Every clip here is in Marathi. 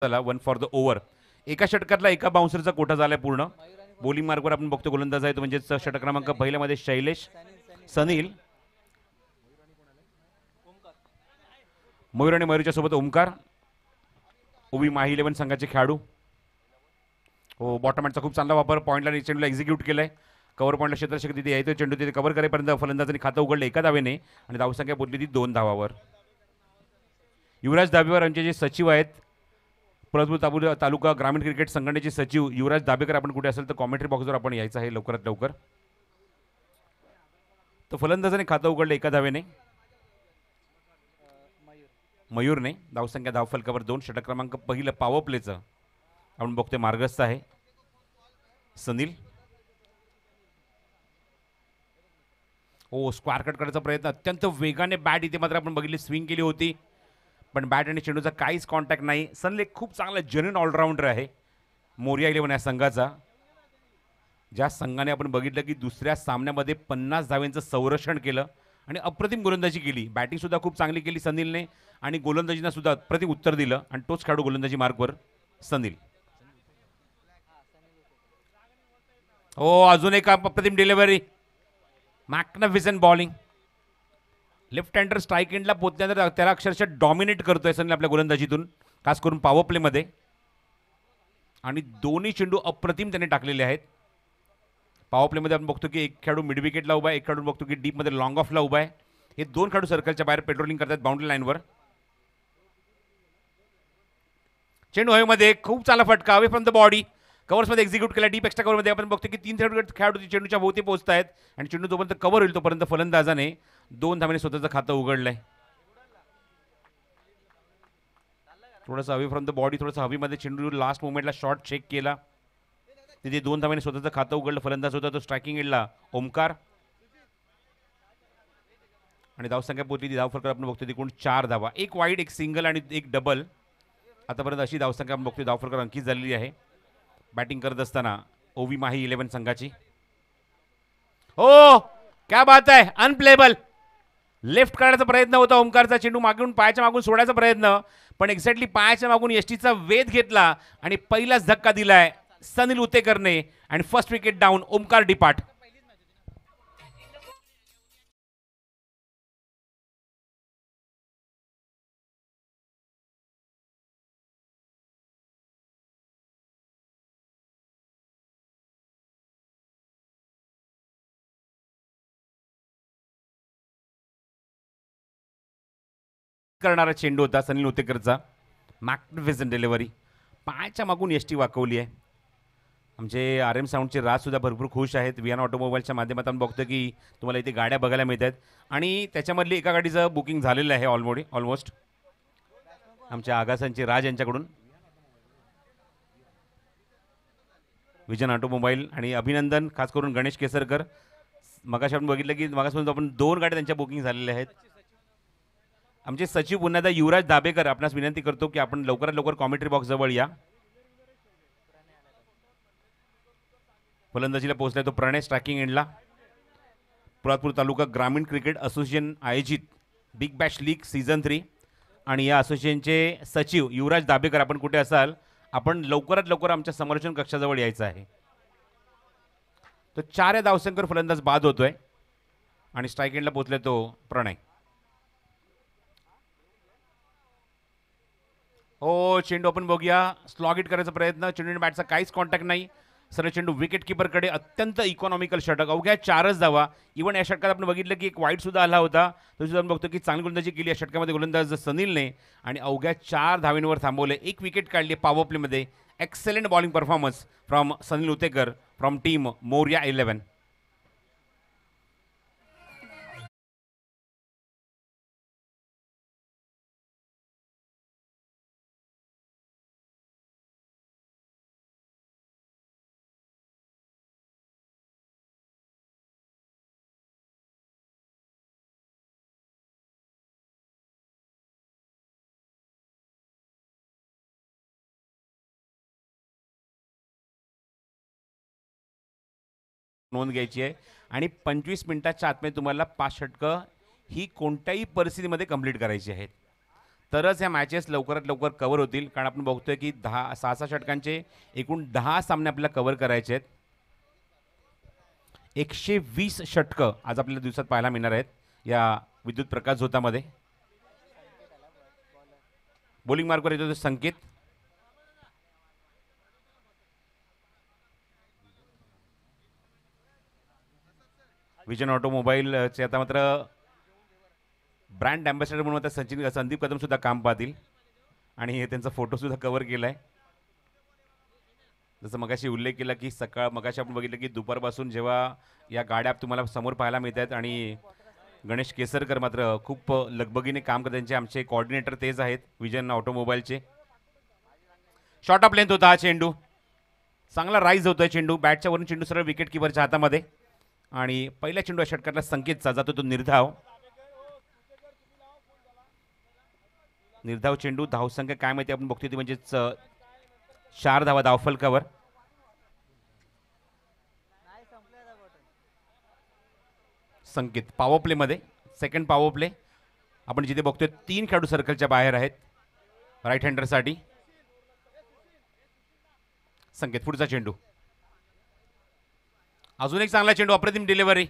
झाला 1 फॉर द ओव्हर. एका षटकातला एका बाउन्सरचा कोटा झालाय पूर्ण. बॉलिंग मार्कवर आपण बघतो गोलंदाज आहे तो म्हणजे षटक क्रमांक पहिल्यामध्ये शैलेश, सनील, मयूर आणि मयूरच्या सोबत ओमकार, ओवी माही 11 संघाचे खेळाडू. हो, बॉटम हँडचा खूप चांगला वापर, पॉईंटला चेंडूला एक्झिक्यूट केलाय. कव्हर पॉईंटला क्षेत्ररक्षक तिथे यायचं, चेंडू तिथे कव्हर करेपर्यंत फलंदाजांनी खातं उघडलं एका धावेने आणि धावसंख्या पोहोचली ती 2 धावावर. युवराज दाभेकर यांचे जे सचिव आहेत, परतपूर तालुका ग्रामीण क्रिकेट संघटनेचे सचिव युवराज दाभेकर, आपण कुठे असेल तर कॉमेंट्री बॉक्सवर आपण यायचं आहे लवकरात लवकर. तर फलंदाजाने खातं उघडलं एका धावेने, मयूरने. धावसंख्या धावफलकावर 2. षटक क्रमांक पहिलं पॉवर प्लेचं आपण बघतोय मार्गस्थ आहे सनील. ओ, स्क्वायर कट करायचा प्रयत्न, अत्यंत वेगाने बॅट इथे मात्र आपण बघितली स्विंग केली होती, पण बॅट आणि चेंडूचा काहीच कॉन्टॅक्ट नाही. सनील एक खूप चांगला जेन्युइन ऑलराऊंडर आहे मोरिया 11 या संघाचा, ज्या संघाने आपण बघितलं की दुसऱ्या सामन्यामध्ये 50 धावेंचं संरक्षण केलं आणि अप्रतिम गोलंदाजी केली. बॅटिंग सुद्धा खूप चांगली केली सनीलने आणि गोलंदाजीनं सुद्धा अप्रतिम उत्तर दिलं आणि तोच खेळाडू गोलंदाजी मार्कवर सनील. हो, अजून एक अप्रतिम delivery, magnificent bowling. Left हँडर strike एंडला पोहोचल्यानंतर त्याला अक्षरशः डॉमिनेट करतोय सनील आपल्या गोलंदाजीतून, खास करून पॉवर प्लेमध्ये. आणि दोन्ही चेंडू अप्रतिम त्याने टाकलेले आहेत. पॉवर प्लेमध्ये आपण बघतो की एक खेळाडू मिड विकेटला उभा आहे, एक खेळाडू बघतो की डीपमध्ये लॉंग ऑफला उभा आहे. हे दोन खेळाडू सर्कलच्या बाहेर पेट्रोलिंग करतात बाउंड्री लाईनवर. चेंडू हवेमध्ये, खूप चांगला फटका अवे फ्रॉम द बॉडी, कव्हर्समध्ये एक्झिक्यूट केला. डीप एक्स्ट्रा कव्हरमध्ये आपण बघतो की 3 खेळाडू चेंडूच्या भोवती पोहोचत आहेत आणि चेंडू जोपर्यंत कव्हर होईल तोपर्यंत फलंदाजाने 2 धावेने स्वतःचं खातं उघडलंय. थोडंसं अवे फ्रॉम द बॉडी, थोडंसं हवीमध्ये चेंडू लास्ट मोमेंटला शॉट चेक केला, तिथे 2 धावेने स्वतःचं खातं उघडलं. फलंदाज होता तो स्ट्रायकिंग एंडला ओमकार आणि धावसंख्या पोहोचली ती धावफलकावर आपण बघतो एकूण 4 धावा, एक वाईड, एक सिंगल आणि एक डबल. आतापर्यंत अशी धावसंख्या आपण बघतोय धावफलकावर अंकित झालेली आहे बॅटिंग करत असताना ओवी माही 11 संघाची. हो, क्या बात आहे, अनप्लेबल. लेफ्ट काढायचा प्रयत्न होता ओमकारचा, चेंडू मागून पायाच्या मागून सोडायचा प्रयत्न, पण एक्झॅक्टली पायाच्या मागून यष्टीचा वेध घेतला आणि पहिलाच धक्का दिलाय सनील उतेकरने आणि first wicket down. Omkar depart. करणारा चेंडू होता सनील उतेकरचा, मॅग्निफिसंट डिलिव्हरी, पायाच्या मागून यष्टी वाकवली आहे. आमचे आर एम साऊंडचे राजसुद्धा भरपूर खुश आहेत. वियान ऑटोमोबाईलच्या माध्यमातून बघतो की तुम्हाला इथे गाड्या बघायला मिळत आहेत आणि त्याच्यामधली एका गाडीचं बुकिंग झालेलं आहे ऑलमोस्ट आमच्या आगासांचे राज यांच्याकडून. विजन ऑटोमोबाईल आणि अभिनंदन खास करून गणेश केसरकर. मगाशी आपण बघितलं की मगासपासून आपण 2 गाड्या त्यांच्या बुकिंग झालेल्या आहेत. आमचे सचिव पुन्हा एकदा युवराज दाभेकर, आपणास विनंती करतो की आपण लवकरात लवकर कॉमेंट्री बॉक्स जवळ या. फलंदाजीला पोहोचलाय तो प्रणय स्ट्रायकिंग एंडला. परतपूर तालुका ग्रामीण क्रिकेट असोसिएशन आयोजित बिग बॅश लीग सीझन 3 आणि या असोसिएशनचे सचिव युवराज दाभेकर, आपण कुठे असाल आपण लवकरात लवकर आमच्या समालोचन कक्षाजवळ यायचं आहे. तो 4 या धावसंख्येवर फलंदाज बाद होतोय आणि स्ट्राईक एंडला पोहोचलाय तो प्रणय. हो, चेंडू आपण बघूया, स्लॉग हिट करायचा प्रयत्न, चेंडू बॅटचा काहीच कॉन्टॅक्ट नाही. सरळ चेंडू विकेट कीपरकडे, अत्यंत इकॉनॉमिकल षटक, अवघ्या 4च धावा. इव्हन या षटकात आपण बघितलं की एक वाईट सुद्धा आला होता, तो सुद्धा आपण बघतो की चांगली गोलंदाजी केली या षटकामध्ये गोलंदाज सनीलने आणि अवघ्या 4 धावेंवर थांबवले, एक विकेट काढली पॉवर प्लेमध्ये. Excellent bowling performance from Sunil Utekar from team Moriya 11. नोंद घ्यायची आहे आणि 25 मिनिटाच्या आतमध्ये तुम्हाला 5 षटकं ही कोणत्याही परिस्थितीमध्ये कंप्लीट करायची आहेत. तरच ह्या मॅचेस लवकरात लवकर कव्हर होतील. कारण आपण बघतोय की 6 षटकांचे एकूण 10 सामने आपल्याला कव्हर करायचे आहेत. 120 षटकं आज आपल्याला दिवसात पाहायला मिळणार आहेत या विद्युत प्रकाश झोतामध्ये. बॉलिंग मार्कवर येतो संकेत. विजन ऑटोमोबाईलचे आता मात्र ब्रँड अँबॅसेडर म्हणून आता संदीप कदम सुद्धा काम पाहतील आणि त्यांचा फोटो सुद्धा कव्हर केलाय. जसं मगाशी उल्लेख केला की मगाशी आपण बघितलं की दुपारपासून जेव्हा या गाड्या तुम्हाला समोर पाहायला मिळत आहेत आणि गणेश केसरकर मात्र खूप लगबगीने काम करतात. त्यांचे आमचे कोऑर्डिनेटर तेच आहेत विजन ऑटोमोबाईलचे. शॉर्ट ऑफ लेंथ होता हा चेंडू. चांगला राईज होतोय चेंडू. बॅटच्या वरून चेंडू सरळ विकेट किपरच्या हातामध्ये आणि पहिल्या चेंडू षटकातला संकेतचा जातो तो निर्धाव. निर्धाव चेंडू. धावसंख्या काय माहिती आपण बघतोय ती म्हणजेच 4 धावा धावफलकावर. संकेत पॉवर प्ले मध्ये सेकंड पॉवर प्ले आपण जिथे बघतोय 3 खेळाडू सर्कलच्या बाहेर आहेत राईट हँडरसाठी. संकेत पुढचा चेंडू. अजून एक चांगला चेंडू. अप्रतिम डिलिव्हरी.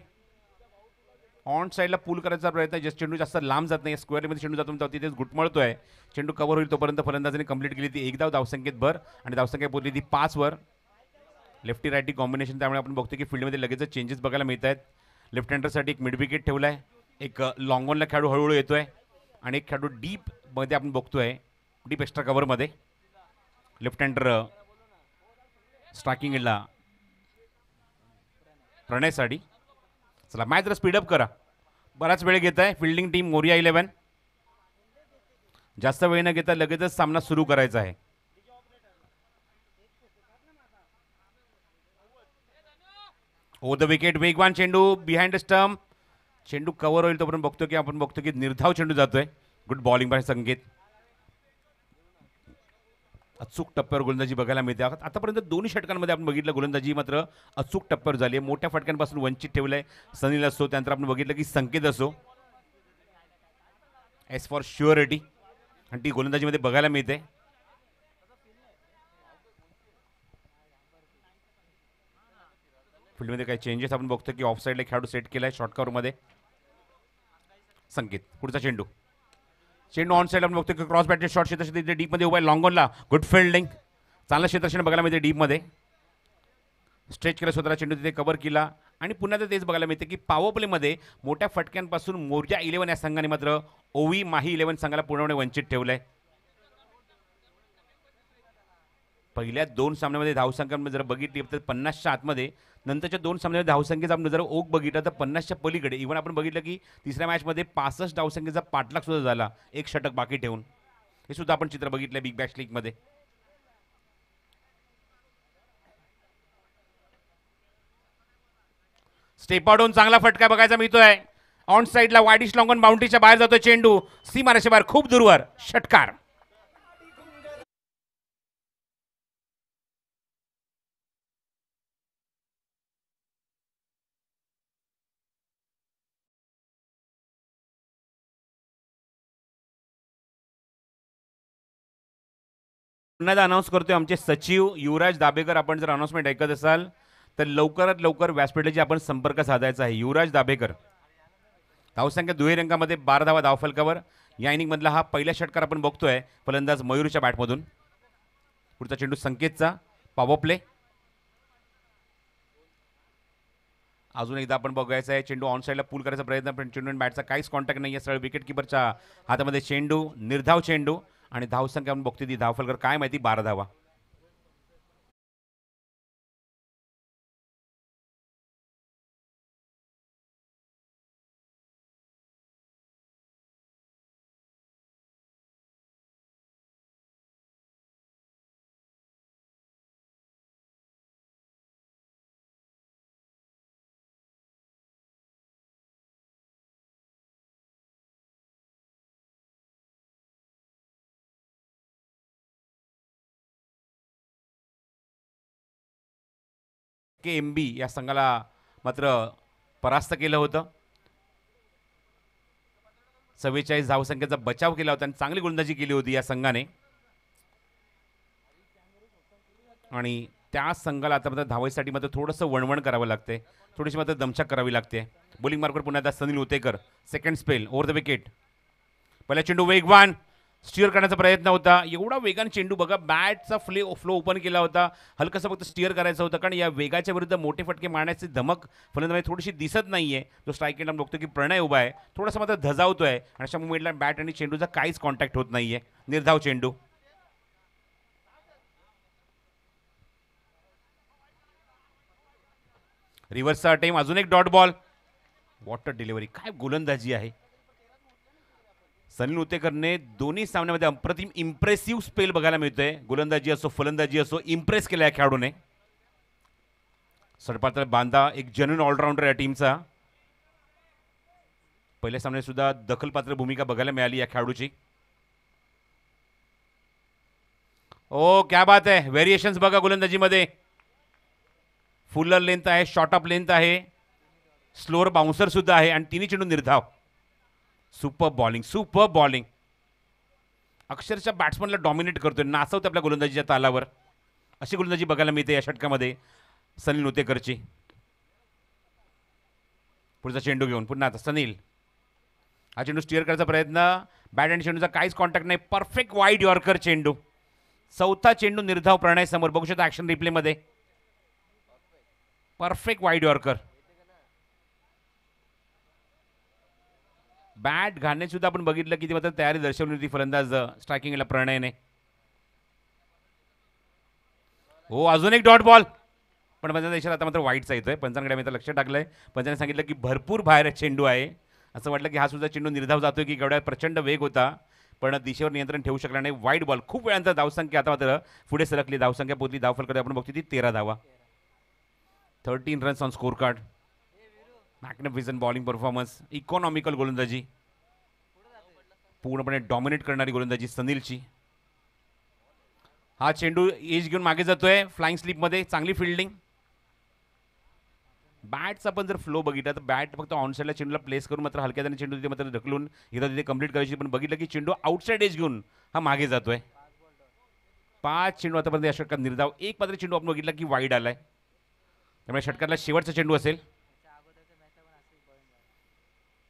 ऑन साईडला पूल करायचा प्रयत्न. चेंडू जास्त लांब जात नाही. स्क्वेअरमध्ये चेंडू जातो तिथेच घुटमळतोय. चेंडू कव्हर होईल तोपर्यंत फलंदाजाने कंप्लीट केली ती 1 धाव. धावसंख्येत भर आणि धावसंख्या पोहोचली ती 5 वर. Lefty righty combination. त्यामुळे आपण बघतो की फील्डमध्ये लगेच चेंजेस बघायला मिळत आहेत. लेफ्ट हँडरसाठी एक मिड विकेट ठेवलाय. एक लॉंग ऑनला खेळाडू हळूहळू येतोय आणि एक खेळाडू डीप मध्ये आपण बघतोय डीप एक्स्ट्रा कव्हरमध्ये. लेफ्ट हँडर स्ट्रायकिंग एंडला प्रणयसाठी. चला मॅच जरा स्पीडअप करा. बराच वेळ घेत आहे फिल्डिंग टीम मोरिया 11. जास्त वेळ न घेता लगेचच सामना सुरू करायचा आहे. ओ द विकेट. वेगवान चेंडू बिहाइंड स्टंप. चेंडू कव्हर होईल तोपर्यंत आपण बघतो की निर्धाव चेंडू जातोय. गुड बॉलिंग बाय संकेत. अचूक टप्प्यावर गोलंदाजी बघायला मिळते. आतापर्यंत दोन्ही षटकांमध्ये आपण बघितलं गोलंदाजी मात्र अचूक टप्प्यावर झाली आहे. मोठ्या फटक्यांपासून वंचित ठेवलंय सनील असो. त्यानंतर आपण बघितलं की संकेत असो. एस फॉर शुअरिटी आणि ती गोलंदाजीमध्ये बघायला मिळते. फील्डमध्ये काही चेंजेस आपण बघतो की ऑफ साईडला खेळाडू सेट केलाय शॉर्ट कव्हरमध्ये. संकेत पुढचा चेंडू. चेंडू ऑन साईड आपण बघतो की क्रॉस बॅटचे शॉर्ट क्षेत्र डीपमध्ये उभा आहे. लॉंग ऑनला गुड फिल्डिंग. चांगलं क्षेत्रक्षण बघायला मिळते डीपमध्ये. स्ट्रेच केला स्वतःला चेंडू तिथे कव्हर केला आणि पुन्हा तेच बघायला मिळते की पॉवर प्लेमध्ये मोठ्या फटक्यांपासून मोर्या 11 या संघाने मात्र ओवी माही 11 संघाला पूर्णपणे वंचित ठेवलंय. पहिल्या 2 सामन्यामध्ये धावसंख्यांमध्ये जर बघितली तर 50च्या आतमध्ये. नंतरच्या 2 सामन्यामध्ये धावसंख्येचा आपण जर ओघ बघितला तर 50च्या पलीकडे. इव्हन आपण बघितलं की तिसऱ्या मॅचमध्ये 65 धावसंख्येचा पाठलाग सुद्धा झाला एक षटक बाकी ठेवून. हे सुद्धा आपण चित्र बघितलंय बिग बॅश लीगमध्ये. स्टेप आउट होऊन चांगला फटका बघायचा मिळतोय. ऑन साईडला वाईडिश लॉंग ऑन बाउंड्रीच्या बाहेर जातोय चेंडू. सीमारेषेच्या बाहेर खूप दूरवर. षटकार. पुन्हा अनाऊन्स करतोय आमचे सचिव युवराज दाभेकर. आपण जर अनाउन्समेंट ऐकत असाल तर लवकरात लवकर व्यासपीठाची आपण संपर्क साधायचा आहे. युवराज दाभेकर. धावसंख्या दुहेरी अंकामध्ये 12 धावा धावफलकावर. या इनिंगमधला हा पहिला षटकार आपण बघतोय फलंदाज मयूरच्या बॅटमधून. पुढचा चेंडू संकेतचा. Power play. अजून एकदा आपण बघायचं आहे. चेंडू ऑन साईडला पूल करायचा प्रयत्न पण चेंडू बॅटचा काहीच कॉन्टॅक्ट नाही आहे. सरळ विकेट किपरच्या हातामध्ये चेंडू. निर्धाव चेंडू आणि धावसंख्या आपण बघतोय ती धावफलकर काय माहिती 12 धावा. KMB या संघाला मात्र परास्त केलं होतं. 44 धावसंख्येचा बचाव केला होता आणि चांगली गोलंदाजी केली होती या संघाने. आणि त्या संघाला आता मात्र धावायसाठी मात्र थोडंसं वणवण करावं लागते, थोडीशी मात्र दमछाक करावी लागते. बॉलिंग मार्कवर पुन्हा एकदा Sunil Utekar. Second spell over the wicket. पहिला चेंडू वेगवान स्टिअर करण्याचा प्रयत्न होता. एवढा वेगाने चेंडू बघा, बॅटचा फ्लो ओपन केला होता. हलकंसं फक्त स्टिअर करायचं होतं, कारण या वेगाच्या विरुद्ध मोठे फटके मारण्याची धमक फलंदाजी थोडीशी दिसत नाहीये. तो स्ट्राईक एंडला बघतो की प्रणय उभा आहे, थोडासा मात्र धजावतोय आणि अशा मुवमेंटला बॅट आणि चेंडूचा काहीच कॉन्टॅक्ट होत नाहीये. निर्धाव चेंडू. रिव्हर्सचा अटेम, अजून एक डॉट बॉल. वॉटर डिलिव्हरी, काय गोलंदाजी आहे. सनील उतेकरने दोन्ही सामन्यामध्ये अप्रतिम इम्प्रेसिव्ह स्पेल बघायला मिळतोय. गोलंदाजी असो फलंदाजी असो, इम्प्रेस केला या खेळाडूने. सडपातळ बांधा एक जेन्युइन ऑलराऊंडर या टीमचा. पहिल्या सामन्यात सुद्धा दखलपात्र भूमिका बघायला मिळाली या खेळाडूची. ओ क्या बात आहे. व्हेरिएशन्स बघा गोलंदाजीमध्ये. फुलर लेंथ आहे, शॉर्ट ऑफ लेंथ आहे, स्लोअर बाउन्सर सुद्धा आहे आणि तिन्ही चेंडू निर्धाव. Super bowling, super bowling. अक्षरशः बॅट्समनला डॉमिनेट करतोय, नाचवते आपल्या गोलंदाजीच्या तालावर. अशी गोलंदाजी बघायला मिळते या षटकामध्ये सनील उतेकरची. पुढचा चेंडू घेऊन पुन्हा आता सनील. हा चेंडू स्टिअर करायचा प्रयत्न, बॅट आणि चेंडूचा काहीच कॉन्टॅक्ट नाही. परफेक्ट वाईड यॉर्कर चेंडू. चौथा चेंडू निर्धाव प्रणय समोर बघू शकता ऍक्शन रिप्लेमध्ये. Perfect wide yorker. बॅट घालण्यात सुद्धा आपण बघितलं किती मात्र तयारी दर्शवली होती फलंदाज स्ट्रायकिंगला प्रणयने. हो अजून एक डॉट बॉल, पण पंचांचा इशारा आता मात्र वाईटचा येतोय. पंचांकडे मी लक्ष टाकलंय. पंचाने सांगितलं की भरपूर बाहेर चेंडू आहे. असं वाटलं की हा सुद्धा चेंडू निर्धाव जातोय की एवढ्या प्रचंड वेग होता, पण दिशेवर नियंत्रण ठेवू शकला नाही. वाईट बॉल. खूप वेळानंतर धावसंख्या आता मात्र पुढे सरकली. धावसंख्या पोहोचली. धावफलक आपण बघतो ती 13 धावा. 13 runs on score card. Magnificent bowling performance. Economical गोलंदाजी, पूर्णपणे डॉमिनेट करणारी गोलंदाजी सनीलची. हा चेंडू एज घेऊन मागे जातोय फ्लाइंग स्लिपमध्ये. चांगली फिल्डिंग. बॅटचा पण जर फ्लो बघितला तर बॅट फक्त ऑनसाईडला चेंडूला प्लेस करून मात्र हलक्या त्याने चेंडू तिथे मात्र ढकलून इथं तिथे कंप्लीट करायची, पण बघितलं की चेंडू आउटसाईड एज घेऊन हा मागे जातोय. 5 चेंडू आतापर्यंत या षटकात निर्धाव. एक मात्र चेंडू आपण बघितला की वाईड आलाय, त्यामुळे षटकातला शेवटचा चेंडू असेल.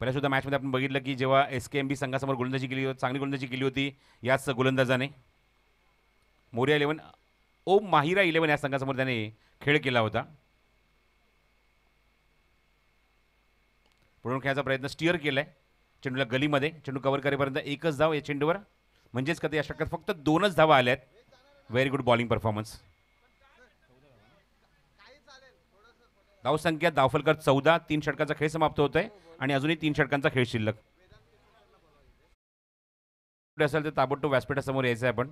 पहिल्या सुद्धा मॅचमध्ये आपण बघितलं की जेव्हा SKMB संघासमोर गोलंदाजी केली होती, चांगली गोलंदाजी केली होती याच गोलंदाजाने. मोरिया 11 ओम माहिरा 11 या संघासमोर त्याने खेळ केला होता. पुढून खेळायचा प्रयत्न, स्टिअर केलाय चेंडूला गलीमध्ये. चेंडू कव्हर करेपर्यंत एकच धाव या चेंडूवर, म्हणजेच कधी या षटकात फक्त 2च धावा आल्यात. Very good bowling performance. धावसंख्या धावफलकर 14. 3 षटकांचा खेळ समाप्त होतोय आणि अजूनही 3 षटकांचा खेळ शिल्लक असेल तर ताबडतोब व्यासपीठासमोर यायचं आहे आपण.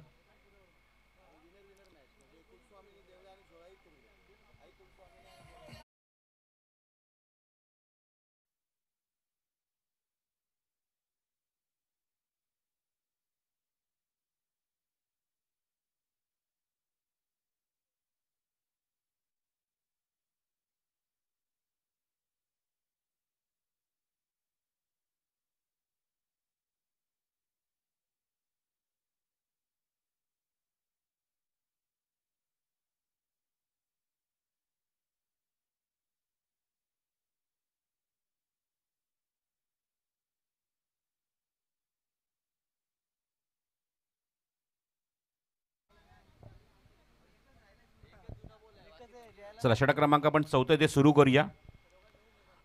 चला षटक क्रमांक आपण 4 ते सुरू करूया.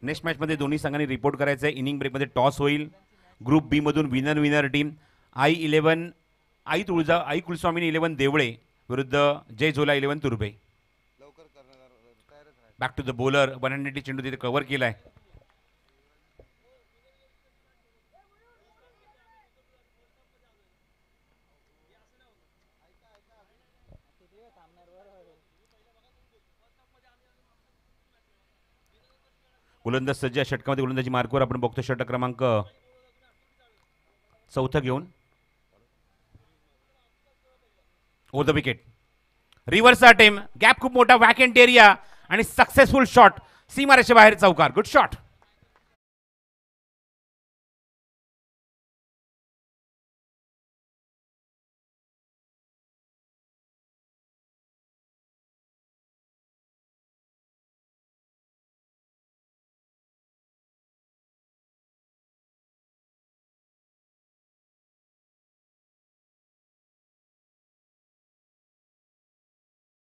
नेक्स्ट मॅचमध्ये दोन्ही संघांनी रिपोर्ट करायचं आहे. इनिंग ब्रेकमध्ये टॉस होईल. ग्रुप बी मधून विनर टीम आई कुलस्वामिनी 11 देवळे विरुद्ध Jai Jhola 11 Turbhe. Back to the bowler. 180 चेंडू तिथे कव्हर केलाय. गोलंदाज सज्ज षटकामध्ये गोलंदाजी मार्कवर आपण बघतो. षटक क्रमांक 4 घेऊन over the wicket. Reverse attempt, gap खूप मोठा, वॅकेंट एरिया आणि सक्सेसफुल शॉट. सीमारेषे बाहेर चौकार. Good shot.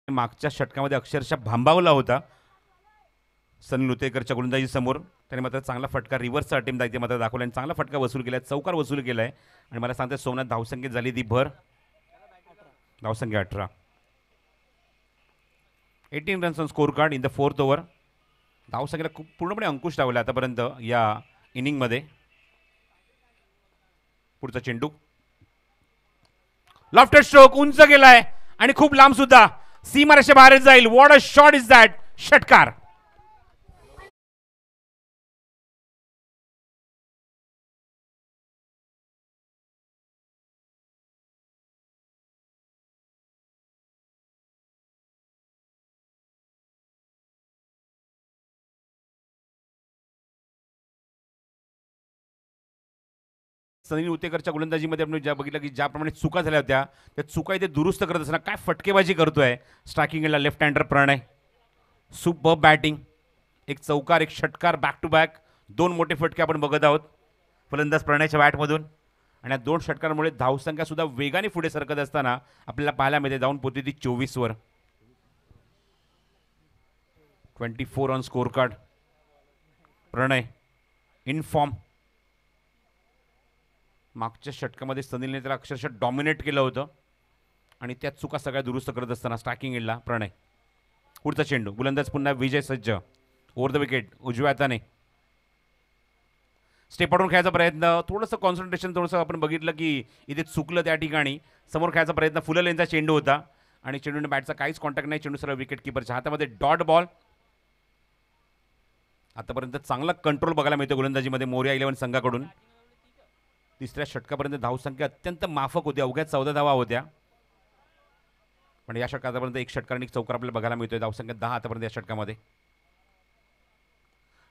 मागच्या षटकामध्ये अक्षरशः भांबावला होता सनी लुतेकरच्या गोलंदाजी समोर. त्याने मात्र चांगला फटका रिव्हर्सचा अटेम्प्ट आहे ते मात्र दाखवला आणि चांगला फटका वसूल केला, चौकार वसूल केला आहे. आणि मला सांगते सोमनाथ धावसंख्येत झाली ती भर, धावसंख्या 18. 18 runs on score card in the 4th over. धावसंख्येला खूप पूर्णपणे अंकुश लावला आतापर्यंत या इनिंगमध्ये. पुढचा चेंडू लॉफ्टेड स्ट्रोक उंच गेलाय आणि खूप लांब सुद्धा, सीमारेषे बाहेर जाईल. What a shot is that. षटकार. सनी लुतेकरच्या गोलंदाजीमध्ये आपण ज्या बघितलं की ज्याप्रमाणे चुका झाल्या होत्या त्या चुका इथे दुरुस्त करत असताना काय फटकेबाजी करतोय स्ट्रायकिंगला लेफ्ट हँडर प्रणय. सुपर बॅटिंग, एक चौकार एक षटकार बॅक टू बॅक, 2 मोठे फटके आपण बघत आहोत फलंदाज प्रणयच्या बॅटमधून. आणि या 2 षटकांमुळे धावसंख्या सुद्धा वेगाने पुढे सरकत असताना आपल्याला पाहायला मिळते, जाऊन पोहोचली ती 24 वर. 24 on score card. Pranay in form. मागच्या षटकामध्ये सनीलने त्याला अक्षरशः डॉमिनेट केलं होतं आणि त्या चुका सगळ्या दुरुस्त करत असताना स्ट्रायकिंग एंडला प्रणय. पुढचा चेंडू गोलंदाज पुन्हा विजय सज्ज. ओव्हर द विकेट उजव्या हाताने स्टेप आउटून खेळायचा प्रयत्न, थोडंसं कॉन्सन्ट्रेशन थोडंसं आपण बघितलं की इथे चुकलं त्या ठिकाणी. समोर खेळायचा प्रयत्न, फुल लेनचा चेंडू होता आणि चेंडूने बॅटचा काहीच कॉन्टॅक्ट नाही. चेंडू सरळ विकेट किपरच्या हातामध्ये डॉट बॉल. आतापर्यंत चांगला कंट्रोल बघायला मिळतो गोलंदाजीमध्ये मोरया 11 संघाकडून. तिसऱ्या षटकापर्यंत धावसंख्या अत्यंत माफक होती, अवघ्या 14 धावा होत्या. पण या षटकात आतापर्यंत एक षटकार आणि एक चौकार आपल्याला बघायला मिळतोय. धावसंख्या 10 आतापर्यंत या षटकामध्ये.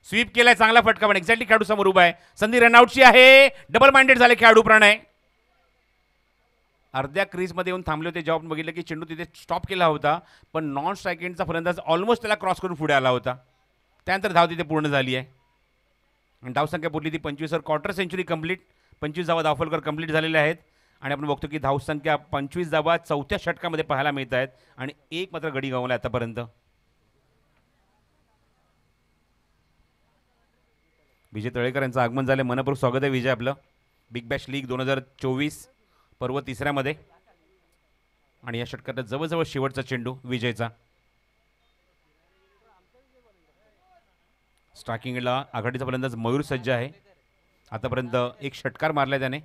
स्वीप केलाय, चांगला फटका पण एक्झॅक्टली खेळाडू समोर उभा आहे. संधी रनआउटची आहे. डबल माइंडेड झाले खेळाडू प्रणय. अर्ध्या क्रीजमध्ये येऊन थांबले होते जेव्हा आपण बघितलं की चेंडू तिथे स्टॉप केला होता, पण नॉन स्ट्राईक एंडचा फलंदाज ऑलमोस्ट त्याला क्रॉस करून पुढे आला होता. त्यानंतर धाव तिथे पूर्ण झाली आहे आणि धावसंख्या पुरली ती 25 वर. Quarter century complete. 25 धावा धावफलकर कंप्लीट झालेल्या आहेत आणि आपण बघतो की धावसंख्या 25 धावा चौथ्या षटकामध्ये पाहायला मिळत आहेत आणि एक मात्र गडी गमावला आतापर्यंत. विजय तळेकर यांचं आगमन झालं. मनपूर्वक स्वागत आहे विजय आपलं. बिग बॅश लीग 2024 पर्व 3ऱ्यामध्ये आणि या षटकात जवळजवळ शेवटचा चेंडू विजयचा. स्ट्रायकिंगला आघाडीचा फलंदाज मयूर सज्ज आहे. आतापर्यंत एक षटकार मारलाय त्याने.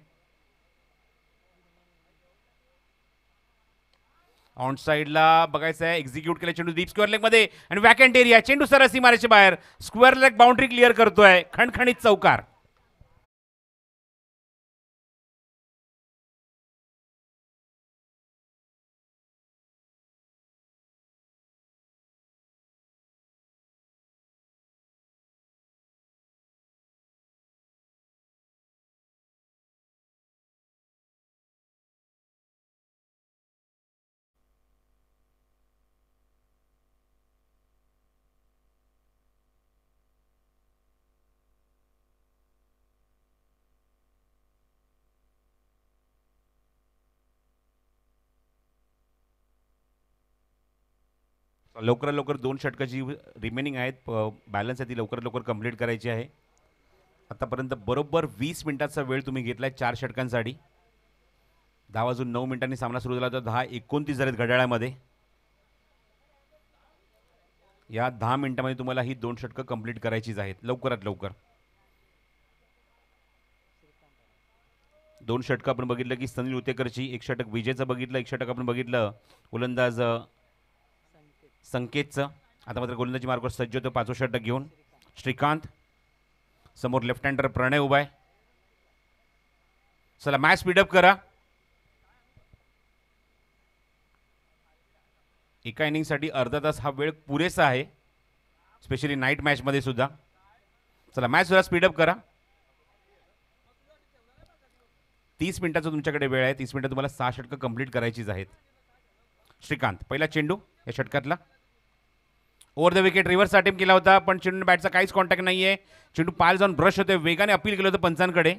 ऑन साइडला बघायचं आहे, एक्झिक्यूट केलं चेंडू डीप स्क्वेअर लेगमध्ये आणि वॅकंट एरिया. चेंडू सरळ सीमारेषे बाहेर, स्क्वेअर लेग बाउंड्री क्लिअर करतोय. खणखणीत चौकार. लवकरात लवकर 2 षटकाची रिमेनिंग आहेत, बॅलन्स आहे ती लवकरात लवकर कंप्लीट करायची आहे. आतापर्यंत बरोबर 20 मिनिटाचा वेळ तुम्ही घेतलाय 4 षटकांसाठी. 10 वाजून 9 मिनिटांनी सामना सुरू झाला होता. 10:29 झालेत घड्याळामध्ये. या 10 मिनिटांमध्ये तुम्हाला ही 2 षटकं कंप्लीट करायचीच आहेत लवकरात लवकर. 2 षटकं आपण बघितलं की सनी लुतेकरची, एक षटक विजयचं बघितलं, एक षटक आपण बघितलं गोलंदाज संकेतचं. आता मात्र गोलंदाजी मार्गावर सज्ज होतो 5वं षटक घेऊन. श्रीकांत समोर लेफ्ट हँडर प्रणय उभा आहे. चला मॅच स्पीडअप करा. एका इनिंगसाठी अर्धा तास हा वेळ पुरेसा आहे, स्पेशली नाईट मॅचमध्ये सुद्धा. चला मॅच सुद्धा स्पीडअप करा. 30 मिनिटाचा तुमच्याकडे वेळ आहे. 30 मिनिटं तुम्हाला 6 षटकं कंप्लीट करायचीच आहेत. श्रीकांत पहिला चेंडू या षटकातला. Over the wicket reverse attempt केला होता पण चेंडू बॅटचा काहीच कॉन्टॅक्ट नाही आहे. चेंडू पाल जाऊन ब्रश होते. वेगाने अपील केलं होतं पंचांकडे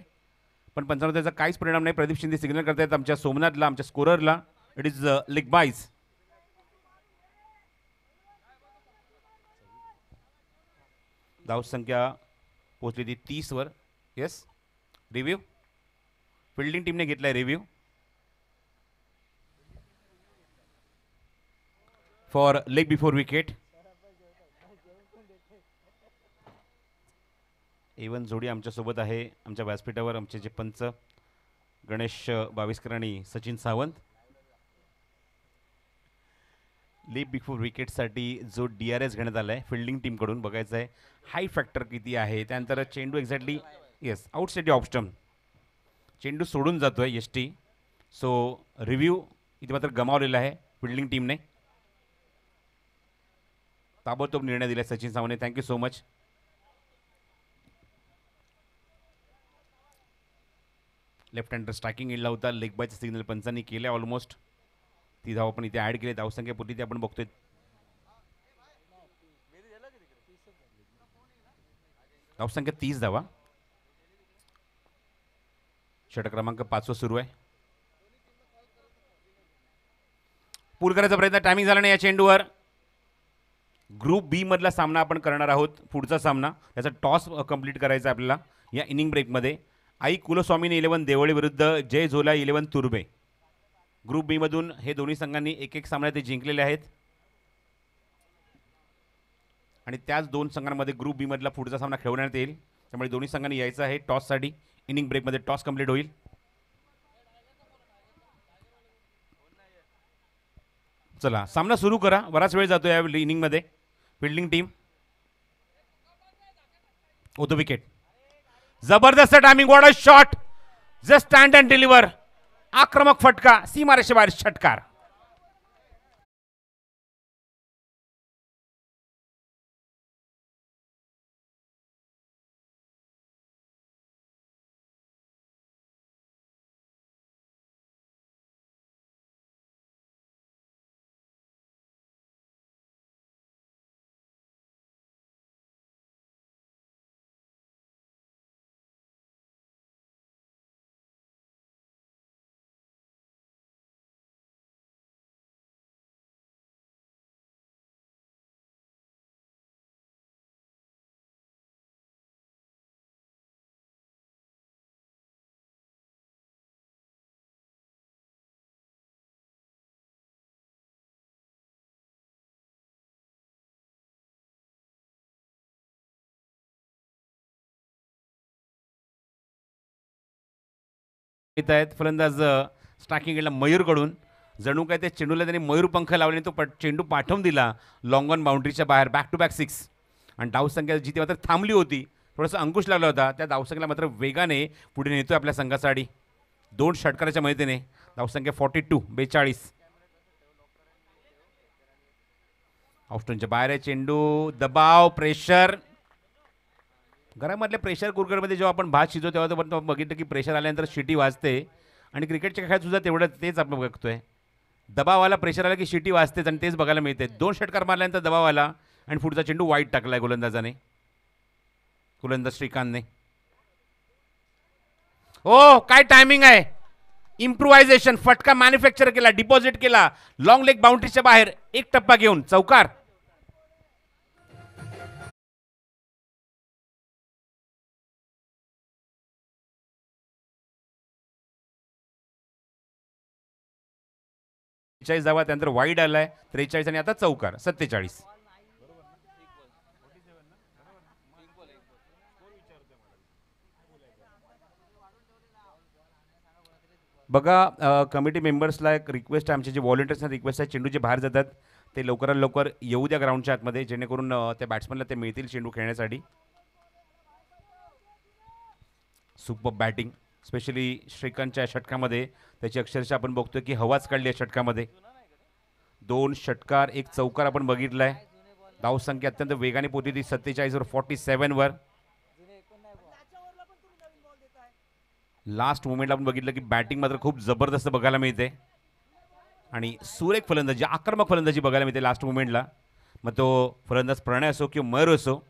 पण पंचांवर त्याचा काहीच परिणाम नाही. प्रदीप शिंदे सिग्नल करतायत आमच्या सोमनाथला, आमच्या स्कोररला. It is leg byes. धावसंख्या पोहोचली ती 30वर. येस, रिव्ह्यू फिल्डिंग टीमने घेतलाय review for leg before wicket. A one जोडी आमच्यासोबत आहे आमच्या व्यासपीठावर. आमचे जे पंच गणेश बाविस्कर आणि सचिन सावंत. लेग बिफोर विकेटसाठी जो DRS घेण्यात आला आहे फिल्डिंग टीमकडून बघायचं आहे हाय फॅक्टर किती आहे. त्यानंतर चेंडू exactly yes outside off stump, चेंडू सोडून जातोय ST. सो रिव्ह्यू इथे मात्र गमावलेला आहे फिल्डिंग टीमने. ताबडतोब निर्णय दिला Sachin Sawant. Thank you so much. Left hander striking एंडला होता. लेग बायचा सिग्नल पंचांनी केलं ऑलमोस्ट. ती धाव आपण इथे ॲड केली. धावसंख्या पुढे आपण बघतोय धावसंख्या 30 धावा. षटक क्रमांक 5 सुरू आहे. पूल करायचा प्रयत्न टायमिंग झाला नाही या चेंडूवर. ग्रुप बी मधला सामना आपण करणार आहोत. पुढचा सामना त्याचा टॉस कंप्लीट करायचा आपल्याला या इनिंग ब्रेकमध्ये. आई कुलस्वामीने 11 देवळे विरुद्ध जय झोला 11 तुर्बे. ग्रुप बी मधून हे दोन्ही संघांनी एक एक सामना ते जिंकलेले आहेत आणि त्याच दोन संघांमध्ये ग्रुप बी मधला पुढचा सामना खेळवण्यात येईल. त्यामुळे दोन्ही संघांनी यायचं आहे टॉससाठी. इनिंग ब्रेकमध्ये टॉस कंप्लीट होईल. चला सामना सुरू करा. बराच वेळ जातो या इनिंगमध्ये. फिल्डिंग टीम ओतो विकेट. जबरदस्त timing. What a shot. Just stand and deliver. आक्रमक फटका. सीमारेषेबाहेर षटकार. येत आहेत फलंदाज स्ट्रायकिंग एंडला मयूरकडून. जणू काय त्या चेंडूला त्यांनी मयूर पंख लावले आणि तो चेंडू पाठवून दिला लॉंग ऑन बाउंड्रीच्या बाहेर. बॅक टू बॅक 6 आणि धावसंख्या जिथे मात्र थांबली होती थोडासा अंकुश लागला होता त्या धावसंख्येला मात्र वेगाने पुढे नेतोय आपल्या संघासाठी. 2 षटकाराच्या मदतीने धावसंख्या 42. ऑस्टनच्या बाहेर आहे चेंडू. दबाव प्रेशर. घरामधल्या प्रेशर कुकरमध्ये जेव्हा आपण भात शिजवतो तेव्हा आपण बघितलं की प्रेशर आल्यानंतर शिटी वाजते आणि क्रिकेटच्या खेळात सुद्धा तेवढं तेच आपण बघतोय. दबाव प्रेशर आला की शिटी वाजतेच आणि तेच बघायला मिळते. 2 षटकार मारल्यानंतर दबाव आला आणि पुढचा चेंडू वाईट टाकलाय गोलंदाजाने. गोलंदाज श्रीकांतने. ओ काय टायमिंग आहे. इम्प्रुव्हायझेशन. फटका मॅन्युफॅक्चर केला. डिपॉझिट केला लॉंग लेग बाउंड्रीच्या बाहेर. एक टप्पा घेऊन चौकार. धावा त्यानंतर वाईड आलाय 43 आणि आता चौकार 47. बघा कमिटी मेंबर्सला एक रिक्वेस्ट आहे. आमचे जे व्हॉलंटियर्सना रिक्वेस्ट आहे चेंडू जे बाहेर जातात ते लवकरात लवकर येऊ द्या ग्राउंडच्या आतमध्ये जेणेकरून त्या बॅट्समनला ते मिळतील चेंडू खेळण्यासाठी. सुपर बॅटिंग स्पेशली श्रीकांतच्या षटकामध्ये त्याची अक्षरशः आपण बघतोय की हवाच काढली आहे षटकामध्ये. 2 षटकार 1 चौकार आपण बघितलाय. धावसंख्या अत्यंत वेगाने पोहोचली 47 वर 47 वर. लास्ट मोमेंटला आपण बघितलं की बॅटिंग मात्र खूप जबरदस्त बघायला मिळते आणि सुरेख फलंदाजी आक्रमक फलंदाजी बघायला मिळते लास्ट मोमेंटला. मग तो फलंदाज प्रणय असो किंवा मयूर असो.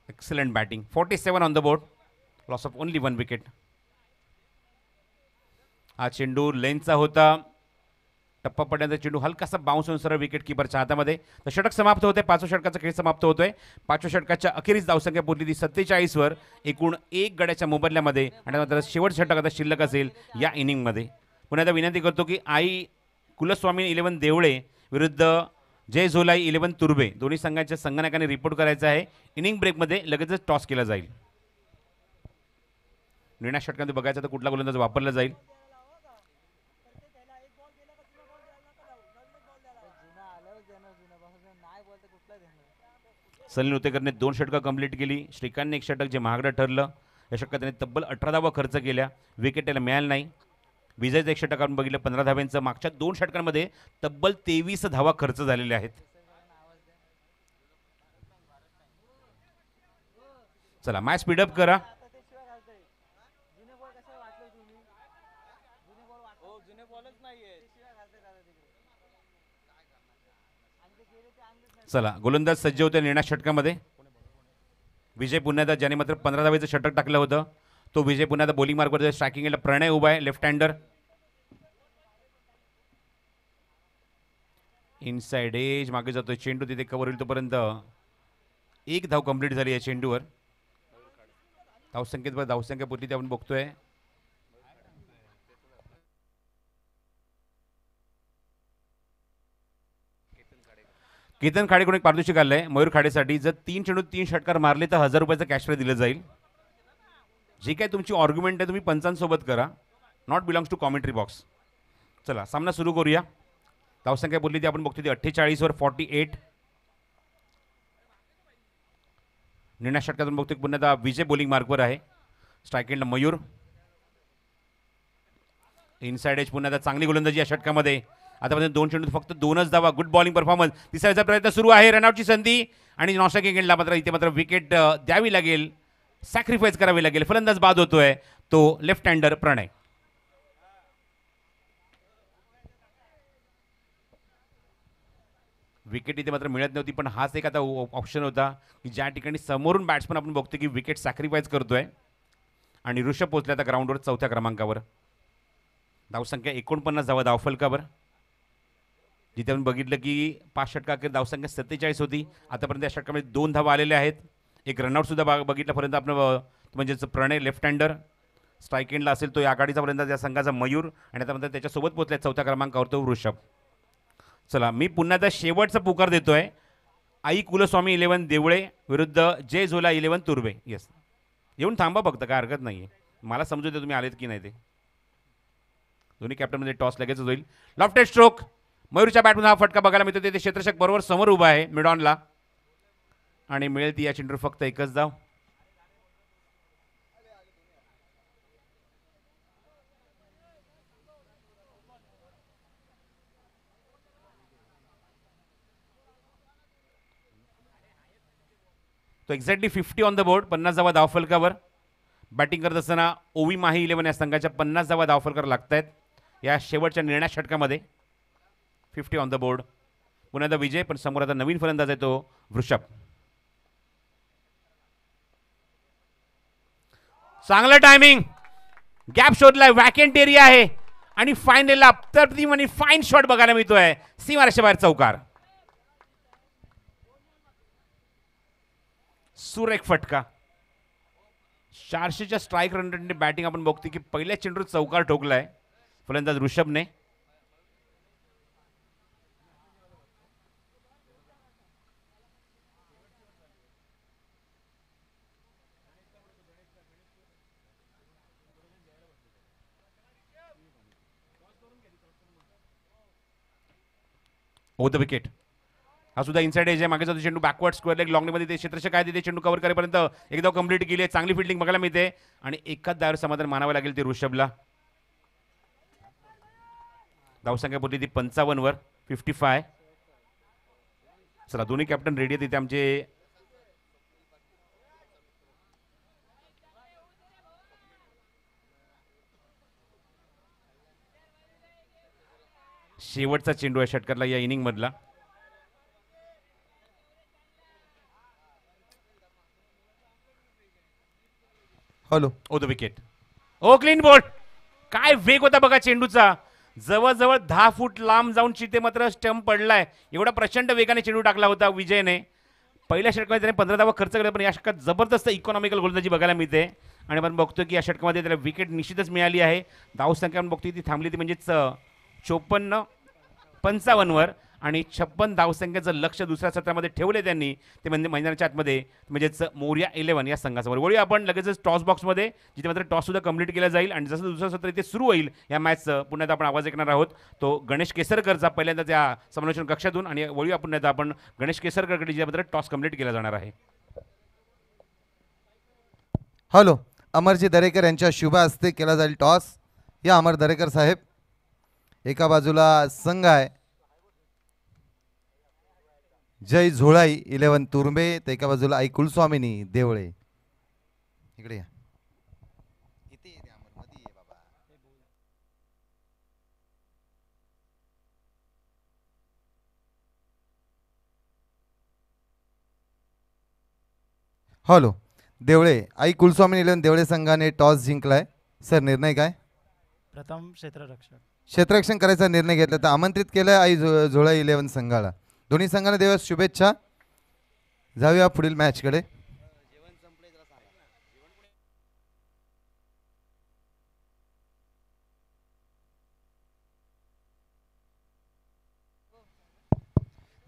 Excellent batting. 47 on the board. Loss of only 1 wicket. हा चेंडू लेनचा होता. टप्पा पडण्याचा चेंडू हलकासा बाउन्स होऊन सरळ विकेट किपरच्या हातामध्ये. तर षटक समाप्त होते. 5व्या षटकाचा खेळ समाप्त होतोय. 5व्या षटकाच्या अखेरीस धावसंख्या पोहोचली ती 47 वर एकूण 1 गड्याच्या मोबदल्यामध्ये. आणि मात्र शेवट षटक आता शिल्लक असेल या इनिंगमध्ये. पुन्हा एकदा विनंती करतो की आई कुलस्वामी 11 देवळे विरुद्ध जय झोलाई 11 तुर्बे दोन्ही संघांच्या संघनायकांनी रिपोर्ट करायचा आहे. इनिंग ब्रेकमध्ये लगेचच टॉस केला जाईल. निर्णायक षटकांमध्ये बघायचं तर कुठला गोलंदाज वापरला जाईल. सलील उतेकरने 2 षटकं कंप्लीट केली. श्रीकांतने 1 षटक जे महागडं ठरलं. या षटकात त्याने तब्बल 18 धावा खर्च केल्या. विकेट त्याला मिळालं नाही. विजयचं 1 षटक आपण बघितलं 15 धाव्यांचं. मागच्या 2 षटकांमध्ये तब्बल 23 धावा खर्च झालेल्या आहेत. चला मॅच स्पीडअप करा. चला गोलंदाज सज्ज होते निर्णायक षटकामध्ये. विजय पुन्हा ज्याने मात्र 15 धावेचं षटक टाकलं होतं तो विजय पुन्हा बॉलिंग मार्कवर स्ट्रायकिंग एंडला प्रणय उभा आहे लेफ्ट हँडर. इनसाइड एज मागे जातोय चेंडू तिथे कव्हर होईल तोपर्यंत 1 धाव कंप्लीट झाली या चेंडूवर. धावसंख्या पोहोचली ते आपण बघतोय. केतन खाडेकडून एक पारितोषिक आलंय मयूर खाडेसाठी. जर 3 चेंडू 3 षटकार मारले तर 1000 रुपयाचं कॅश प्राइज दिलं जाईल. जी काय तुमची आर्ग्युमेंट आहे तुम्ही पंचांसोबत करा. Not belongs to commentary box. चला सामना सुरू करूया. धावसंख्या बोलली ती आपण बघतो ती 48 वर 48. निर्णायक षटकातून बघतो पुन्हा विजय बॉलिंग मार्कवर आहे. स्ट्राइक एंडला मयूर. इनसाइड एज पुन्हा चांगली गोलंदाजी या षटकामध्ये. आतापर्यंत 2 चेंडू फक्त 2च धावा. Good bowling performance. तिसऱ्याचा प्रयत्न सुरू आहे. रनआउटची संधी आणि नॉस्ट्राइकिंग एंडला मात्र इथे मात्र विकेट द्यावी लागेल. सॅक्रिफाईस करावी लागेल. फलंदाज बाद होतोय तो लेफ्ट हँडर प्रणय. विकेट इथे मात्र मिळत नव्हती पण हाच एक आता ऑप्शन होता की ज्या ठिकाणी समोरून बॅट्समन आपण बघतो की विकेट सॅक्रिफाईस करतोय. आणि ऋषभ पोचले आता ग्राउंडवर 4थ्या क्रमांकावर. धावसंख्या 49 धावा धावफलकावर. जिथे आपण बघितलं की 5 षटकाखेर धावसंख्या 47 होती. आतापर्यंत या षटकामध्ये 2 धावा आलेल्या आहेत. एक रनआउट सुद्धा बघितल्यापर्यंत आपण म्हणजेच प्रणय लेफ्ट हँडर. स्ट्राइक एंडला असेल तो या आघाडीचा पर्यंत या संघाचा मयूर. आणि आता त्याच्यासोबत पोहोचलाय 4थ्या क्रमांकावर तो ऋषभ. चला मी पुन्हा त्या शेवटचा पुकार देतोय. आई कुलस्वामी 11 देवळे विरुद्ध जय झोला 11 तुर्बे. येस येऊन थांबा फक्त काय हरकत नाही. मला समजू दे तुम्ही आलेत की नाही ते. दोन्ही कॅप्टनमध्ये टॉस लगेचच होईल. Lofted stroke. मयूरच्या बॅटमधून हा फटका बघायला मिळतो. ते क्षेत्ररक्षक बरोबर समोर उभा आहे मिडॉनला. आणि मिळेल ती या चेंडूवर फक्त 1च धाव. तो एक्झॅक्टली 50 ऑन द बोर्ड. 50 धावा धावफलकावर. बॅटिंग करत असताना ओवी माही 11 या संघाच्या 50 धावा धावफलकावर लागत आहेत या शेवटच्या निर्णायक षटकामध्ये. 50 ऑन द बोर्ड. पुन्हा एकदा विजय पण समोर आता नवीन फलंदाज आहे तो वृषभ. चांगलं टायमिंग. गॅप शोधलाय. वॅकेंट एरिया आहे आणि फायनलला अप्रतिम आणि फाईन शॉट बघायला मिळतोय. सीमारेषेबाहेर चौकार. सुरेख फटका. 400च्या स्ट्राईक रन बॅटिंग आपण बघतो की पहिल्या चेंडूत चौकार ठोकलाय फलंदाज ऋषभने. ओ द विकेट. हा सुद्धा इनसाइड एज आहे. मागे जातो चेंडू बॅकवर्ड स्क्वेअर लेग लॉंगमध्ये ते क्षेत्ररक्षक काय तिथे चेंडू कव्हर करेपर्यंत एकदा कंप्लीट केली आहे. चांगली फिल्डिंग बघायला मिळते आणि एकाच धावेवर समाधान मानावं लागेल ते ऋषभला. धावसंख्या पोहोचली ती 55 वर 55. चला दोन्ही कॅप्टन रेडी आहेत. इथे आमचे शेवटचा चेंडू आहे षटकातला या इनिंग मधला. Hello. Oh the wicket. Oh clean bowled. काय वेग होता बघा चेंडूचा. जवळजवळ 10 फूट लांब जाऊन चिते मात्र स्टंप पडलाय. एवढा प्रचंड वेगाने चेंडू टाकला होता विजयने. पहिल्या षटकामध्ये त्याने 15 धावा खर्च केला, पण या षटकात जबरदस्त इकॉनॉमिकल गोलंदाजी बघायला मिळते. आणि आपण बघतो की या षटकामध्ये त्याला विकेट निश्चितच मिळाली आहे. धावसंख्या आपण बघतोय ती थांबली ती म्हणजेच 54-55वर आणि 56 धावसंख्येचं लक्ष दुसऱ्या सत्रामध्ये ठेवले त्यांनी. ते म्हणजे मैदानाच्या आतमध्ये म्हणजेच मोर्या 11 या संघासमोर. वळूया आपण लगेचच टॉस बॉक्समध्ये, जिथे मात्र टॉस सुद्धा कंप्लीट केला जाईल. आणि जसं दुसरं सत्र इथे सुरू होईल या मॅचचं, पुन्हा एकदा आपण आवाज ऐकणार आहोत तो गणेश केसरकरचा पहिल्यांदा त्या समालोचन कक्षातून. आणि वळूया पुन्हा एकदा आपण गणेश केसरकरकडे, जिथे मात्र टॉस कंप्लीट केला जाणार आहे. हॅलो, अमरजी दरेकर यांच्या शुभ हस्ते केला जाईल टॉस. या अमर दरेकर साहेब. एका बाजूला संघ आहे जय झोळाई 11 तुर्बे, तर एका बाजूला आई कुलस्वामिनी देवळे. इकडे या. हॅलो, देवळे आई कुलस्वामी 11 देवळे संघाने टॉस जिंकलाय. सर, निर्णय काय? प्रथम क्षेत्ररक्षक. क्षेत्ररक्षण करायचा निर्णय घेतला, तर आमंत्रित केलं आई झोळाई 11 संघाला. दोन्ही संघांना देवा शुभेच्छा. जाऊया पुढील मॅचकडे.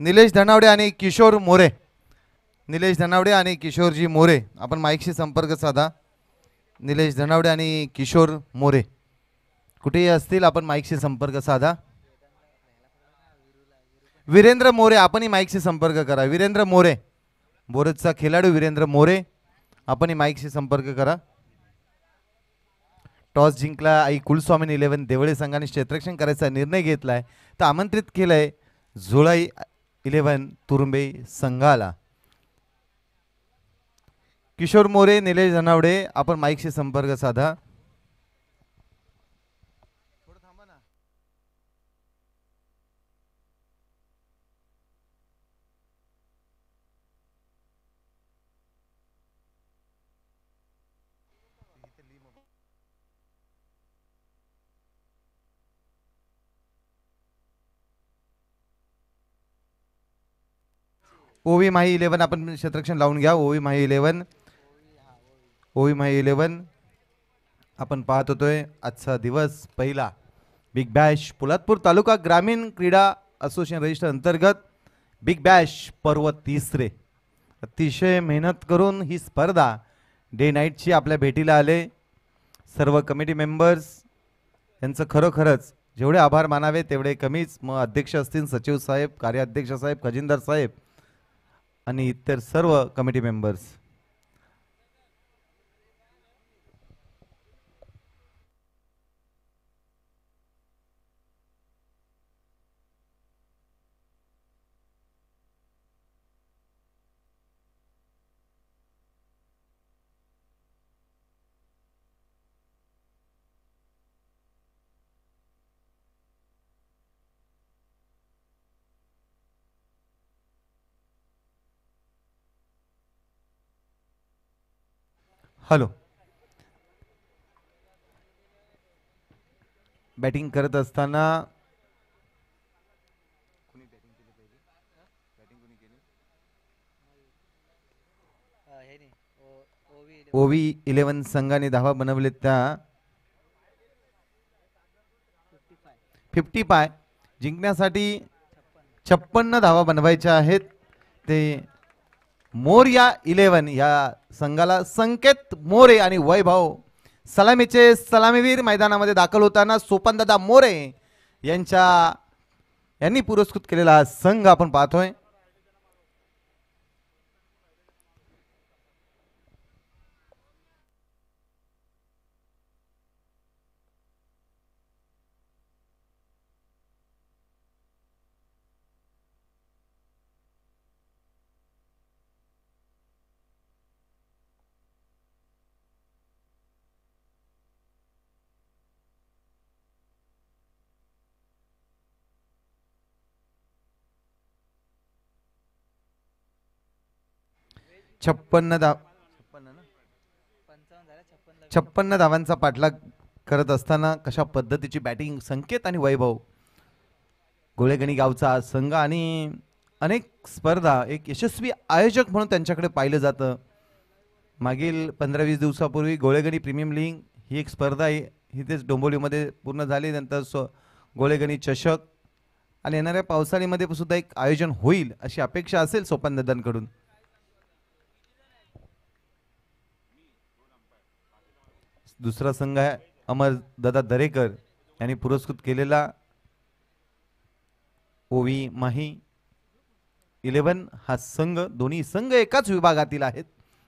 निलेश धनावडे आणि किशोर मोरे. निलेश धनावडे आणि किशोरजी मोरे, आपण माईकशी संपर्क साधा. निलेश धनावडे आणि किशोर मोरे कुठेही असतील, आपण माईकशी संपर्क साधा. वीरेंद्र मोरे, आपणही माईकशी संपर्क करा. वीरेंद्र मोरे, बोरजचा खेळाडू वीरेंद्र मोरे, आपणही माईकशी संपर्क करा. टॉस जिंकला आई कुलस्वामी 11 देवळे संघाने क्षेत्ररक्षण करायचा निर्णय घेतलाय, तर आमंत्रित केलंय झोळाई 11 तुरुंबे संघाला. किशोर मोरे, निलेश धनावडे, आपण माईकशी संपर्क साधा. ओवी माही 11, आपण क्षेत्ररक्षण लावून घ्या. ओवी माही 11, ओवी माही 11 आपण पाहत होतोय. आजचा दिवस पहिला बिग बॅश पोलादपूर तालुका ग्रामीण क्रीडा असोसिएशन रजिस्टर अंतर्गत बिग बॅश पर्व तिसरे. अतिशय मेहनत करून ही स्पर्धा डे नाईटची आपल्या भेटीला आले. सर्व कमिटी मेंबर्स यांचं खरोखरच जेवढे आभार मानावे तेवढे कमीच. मग अध्यक्ष असतील, सचिव साहेब, कार्याध्यक्ष साहेब, खजिनदार साहेब आणि इतर सर्व कमिटी मेंबर्स. हॅलो, बॅटिंग करत असताना ओवी 11 संघाने धावा बनवले त्या 55 जिंकण्यासाठी 56 धावा बनवायच्या आहेत. ते मोर्या 11 या संघाला संकेत मोरे आणि वैभव सलामीचे सलामीवीर मैदानामध्ये दाखल होताना सोपनदादा मोरे यांनी पुरस्कृत केलेला संघ आपण पाहतोय. छप्पन्न धावांचा पाठलाग करत असताना कशा पद्धतीची बॅटिंग संकेत आणि वैभव गोळेगणी गावचा संघ आणि अनेक स्पर्धा एक यशस्वी आयोजक म्हणून त्यांच्याकडे पाहिलं जातं. मागील 15-20 दिवसापूर्वी गोळेगणी प्रीमियम लीग ही एक स्पर्धा आहे इथेच डोंबिवलीमध्ये पूर्ण झाली. नंतर गोळेगणी चषक आणि येणाऱ्या पावसाळ्यामध्ये सुद्धा एक आयोजन होईल अशी अपेक्षा असेल सोपान दादांकडून. दुसरा संघ आहे अमरदादा दरेकर यांनी पुरस्कृत केलेला ओवी माही 11 हा संघ. दोन्ही संघ एकाच विभागातील आहेत.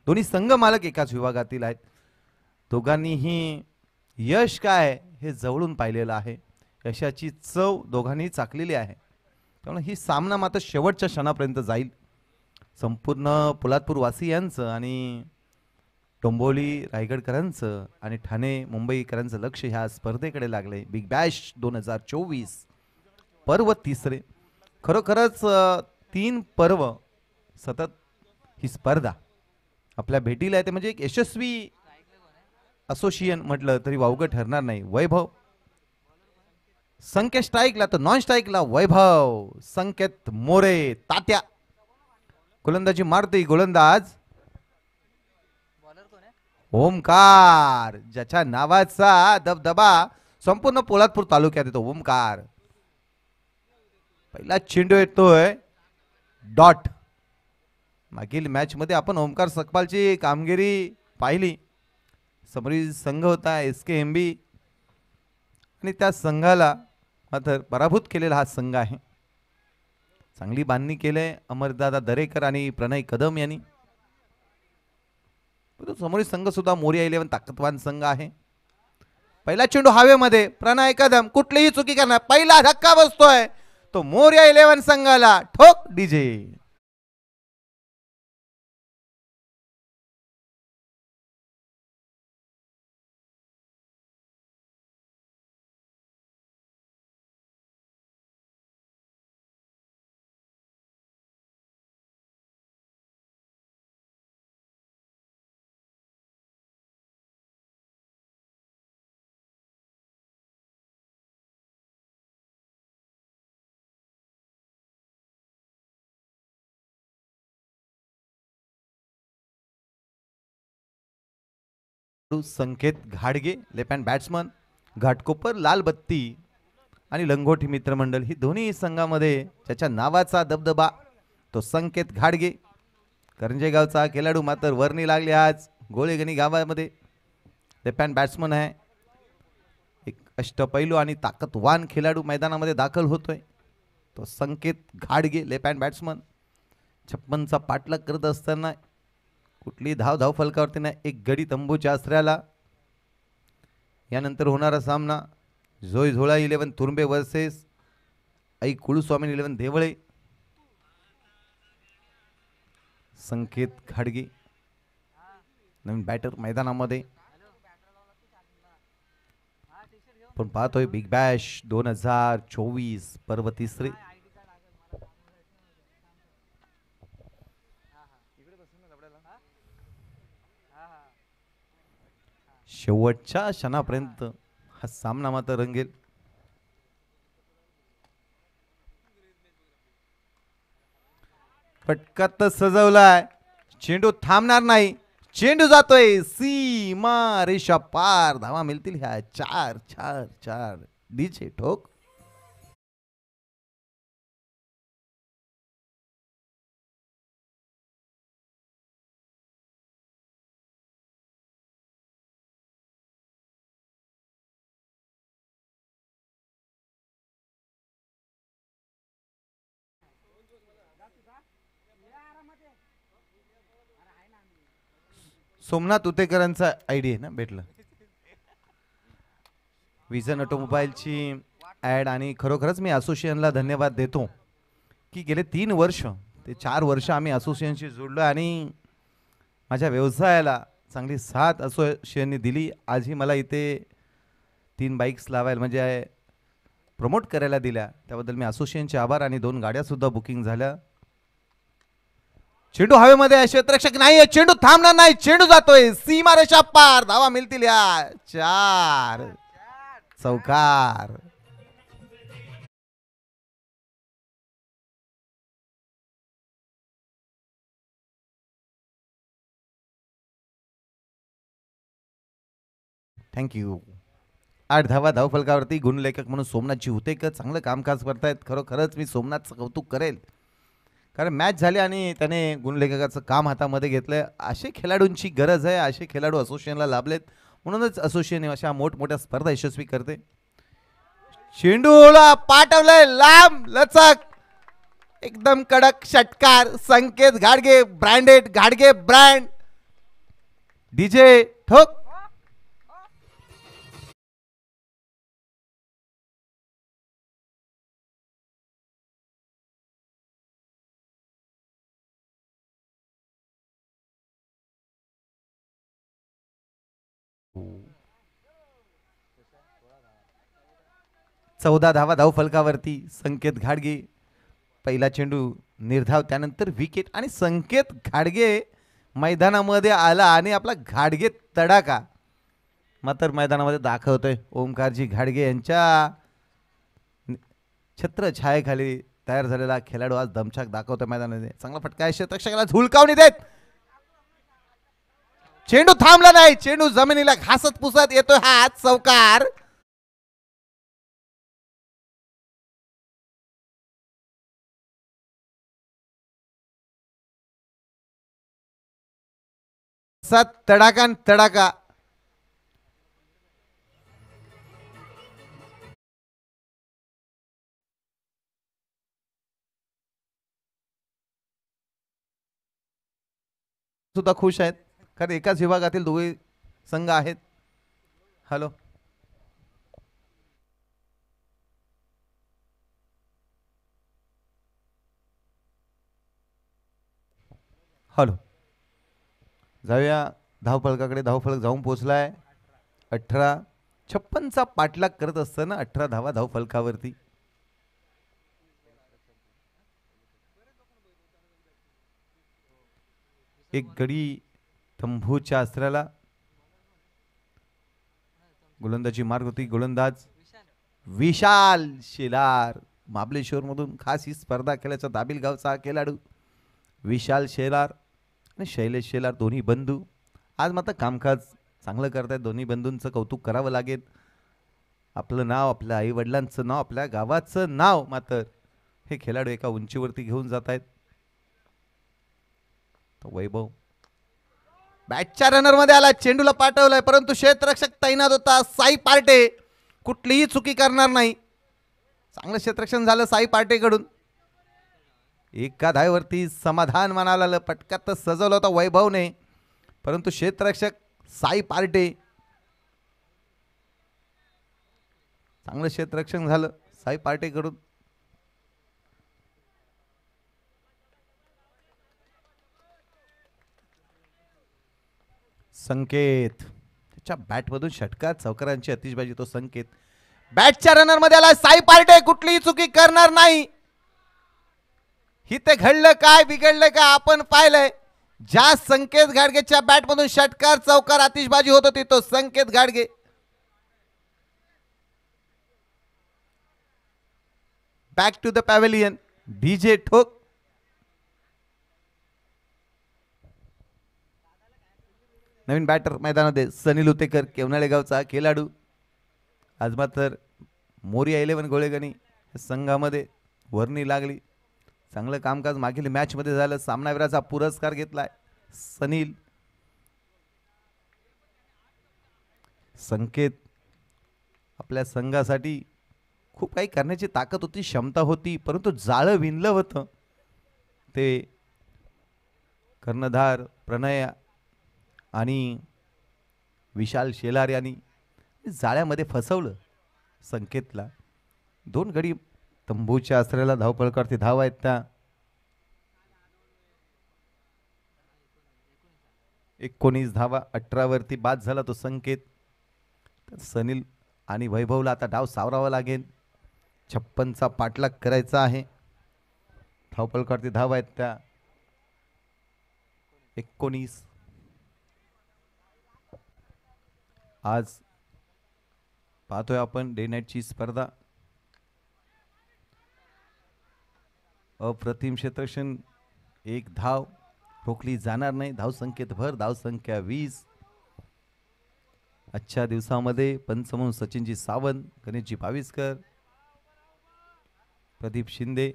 दोन्ही संघ मालक एकाच विभागातील आहेत. दोघांनीही यश काय हे जवळून पाहिलेलं आहे. यशाची चव दोघांनी चाकलेली आहे. त्यामुळे ही सामना मात्र शेवटच्या क्षणापर्यंत जाईल. संपूर्ण पोलादपूर वासियांचं आणि डोंबिवली रायगडकरांचं आणि ठाणे मुंबईकरांचं लक्ष ह्या स्पर्धेकडे लागलंय. बिग बॅश 2024 पर्व तिसरे. खरोखरच 3 पर्व सतत ही स्पर्धा आपल्या भेटीला येते म्हणजे एक यशस्वी असोसिएशन म्हटलं तरी वावगं ठरणार नाही. वैभव संकेत स्ट्राईकला तर नॉन स्ट्राईकला वैभव. संकेत मोरे तात्या गोलंदाजी मारते. गोलंदाज ओमकार ज्याच्या नावाचा दबदबा संपूर्ण पोलादपूर तालुक्यात येतो. ओमकार पहिला चेंडू येतोय डॉट. मागील मॅच मध्ये आपण ओमकार सकपालची कामगिरी पाहिली. समोरील संघ होता SKMB आणि त्या संघाला मात्र पराभूत केलेला हा संघ आहे. चांगली बांधणी केले अमरदादा दरेकर आणि प्रणय कदम यांनी. समोरील संघ सुद्धा मोरिया 11 ताकदवान संघ आहे. पहिला चेंडू हवेमध्ये प्रणय कदम कुठलीही चुकी करणार. पहिला धक्का बसतोय तो मोरिया 11 संघाला. ठोक डीजे. संकेत घाडगे लेफ्ट हँड बॅट्समन. घाटकोपर लाल बत्ती आणि लंगोटी मित्रमंडळ ही दोन्ही संघामध्ये ज्याच्या नावाचा दबदबा तो संकेत घाडगे. करंजे गावचा खेळाडू मात्र वर्णी लागले आज गोळेगणी गावामध्ये. लेफ्ट हँड बॅट्समन आहे. एक अष्टपैलू आणि ताकदवान खेळाडू मैदानामध्ये दाखल होतोय तो संकेत घाडगे लेफ्ट हँड बॅट्समन. 56चा पाठलाग करत असताना कुठली धाव फलकावरती नाही. एक गडी तंबूच्या आसऱ्याला. यानंतर होणारा सामना झोई झोळा 11 तुरुंबे वर्सेस आई कुळस्वामी 11 देवळे. संकेत घाडगे नवीन बॅटर मैदानामध्ये. पण पाहतोय बिग बॅश 2024 पर्व तिसरे. शेवटच्या क्षणापर्यंत हा सामना मात्र रंगेल. फटका सजवलाय. चेंडू थांबणार नाही. चेंडू जातोय सीमा रेषा पार. धावा मिळतील ह्या 4-4-4. डीजे ठोक. सोमनाथ उतेकरांचा आयडी आहे ना भेटलं. विजन ऑटोमोबाईलची ॲड आणि खरोखरच मी असोसिएशनला धन्यवाद देतो की गेले 3 वर्ष ते 4 वर्ष आम्ही असोसिएशनशी जोडलो आणि माझ्या व्यवसायाला चांगली साथ असोसिएशनने दिली. आजही मला इथे 3 बाईक्स लावायला म्हणजे प्रमोट करायला दिल्या त्याबद्दल मी असोसिएशनचे आभार. आणि 2 गाड्या सुद्धा बुकिंग झाल्या. चेंडू हवेमध्ये आहे. क्षेत्ररक्षक नाहीये. चेंडू थांबणार नाही. चेंडू जातोय सीमारेषा पार. धावा मिळतील या 4. चौकार. थँक्यू. 8 धावा धावफलकावरती. गुणलेखक म्हणून सोमनाथजी हुतेकर चांगलं कामकाज करतायत. खरोखरच मी सोमनाथचं कौतुक करेल, कारण मॅच झाली आणि त्याने गुणलेखकाचं काम हातामध्ये घेतलंय. असे खेळाडूंची गरज आहे, असे खेळाडू असोसिएशनला लाभलेत, म्हणूनच असोसिएशन अशा मोठमोठ्या स्पर्धा यशस्वी करते. चेंडूला पाठवलंय लांब लचक, एकदम कडक षटकार. संकेत घाडगे, ब्रँडेड घाडगे ब्रँड. डीजे ठोक. चौदा धावा धावफलकावरती. संकेत घाडगे पहिला चेंडू निर्धाव, त्यानंतर विकेट. आणि संकेत घाडगे मैदानामध्ये आला आणि आपला घाडगे तडाखा मात्र मैदानामध्ये दाखवतोय. ओमकारजी घाडगे यांच्या छत्रछायेखाली तयार झालेला खेळाडू आज दमछाक दाखवतोय मैदानामध्ये. चांगला फटका आहे, क्षेत्ररक्षकाला झुलकावणी देत. चेंडू थांबला नाही, चेंडू जमिनीला घासत पुसत येतोय. हा चौकार. तडाका तडाका. सुद्धा खुश आहेत, कारण एकाच विभागातील दोघे संघ आहेत. हॅलो, हॅलो, जाऊया धावफलकाकडे. धावफलक जाऊन पोहोचलाय. 18-56चा पाठलाग करत असताना 18 धावा धावफलकावरती. एक गडी तंबूच्या अस्त्राला. गोलंदाजी मार्ग होती. गोलंदाज विशाल शेलार, महाबळेश्वर मधून खास ही स्पर्धा खेळायचा दाबिल गावचा हा खेळाडू विशाल शेलार आणि शैलेश शेलार दोन्ही बंधू आज मात्र कामकाज चांगलं करतायत. दोन्ही बंधूंचं कौतुक करावं लागेल. आपलं नाव, आपल्या आई वडिलांचं नाव, आपल्या गावाचं नाव मात्र हे खेळाडू एका उंचीवरती घेऊन जात आहेत. वैभव बॅटच्या रनर मध्ये आला, चेंडूला पाठवलाय, परंतु क्षेत्ररक्षक तैनात होता. साई पार्टे कुठलीही चुकी करणार नाही. चांगलं क्षेत्ररक्षण झालं साई पार्टेकडून. एका धावेवरती समाधान मानाला पटकात सजवलं होता वैभवने, परंतु क्षेत्ररक्षक साई पार्टे चांगलं क्षेत्ररक्षण झालं साई पार्टेकडून. संकेत त्याच्या बॅटमधून षटकार, चौकारांची अतिशबाजी. तो संकेत बॅटच्या रनर मध्ये आला. साई पार्टे कुठलीही चुकी करणार नाही. इथे घडलं काय, बिघडलं काय आपण पाहिलंय. ज्या संकेत घाडगेच्या बॅटमधून षटकार, चौकार, आतिषबाजी होत होती तो संकेत घाडगे. Back to the pavilion. DJ ठोक. नवीन बॅटर मैदानामध्ये सनील उतेकर, केवनाळे गावचा खेळाडू. आज मात्र मोरिया 11 गोळेगणी संघामध्ये वर्णी लागली. चांगलं कामकाज मागील मॅच मध्ये झालं. सामनावीराचा पुरस्कार घेतलाय सनील. संकेत आपल्या संघासाठी खूप काही करण्याची ताकद होती, क्षमता होती, परंतु जाळं विणलं होतं ते कर्णधार प्रणय आणि विशाल शेलार यांनी जाळ्यामध्ये फसवलं संकेतला. 2 गडी तंबूच्या आसऱ्याला धावपळकावरती धाव आहेत त्या. 19 धावा 18 वरती बाद झाला तो संकेत. तर सनील आणि वैभवला आता डाव सावरावा लागेल. 56चा पाठलाग करायचा आहे. धावपळकावरती धाव आहेत त्या 19. आज पाहतोय आपण डे नाईटची स्पर्धा. अप्रतिम क्षेत्ररक्षण. एक धाव रोखली जाणार नाही. धाव संख्येत भर. धाव संख्या 20. आजच्या दिवसामध्ये पंच म्हणून सचिनजी सावंत, गणेशजी भाविस्कर, प्रदीप शिंदे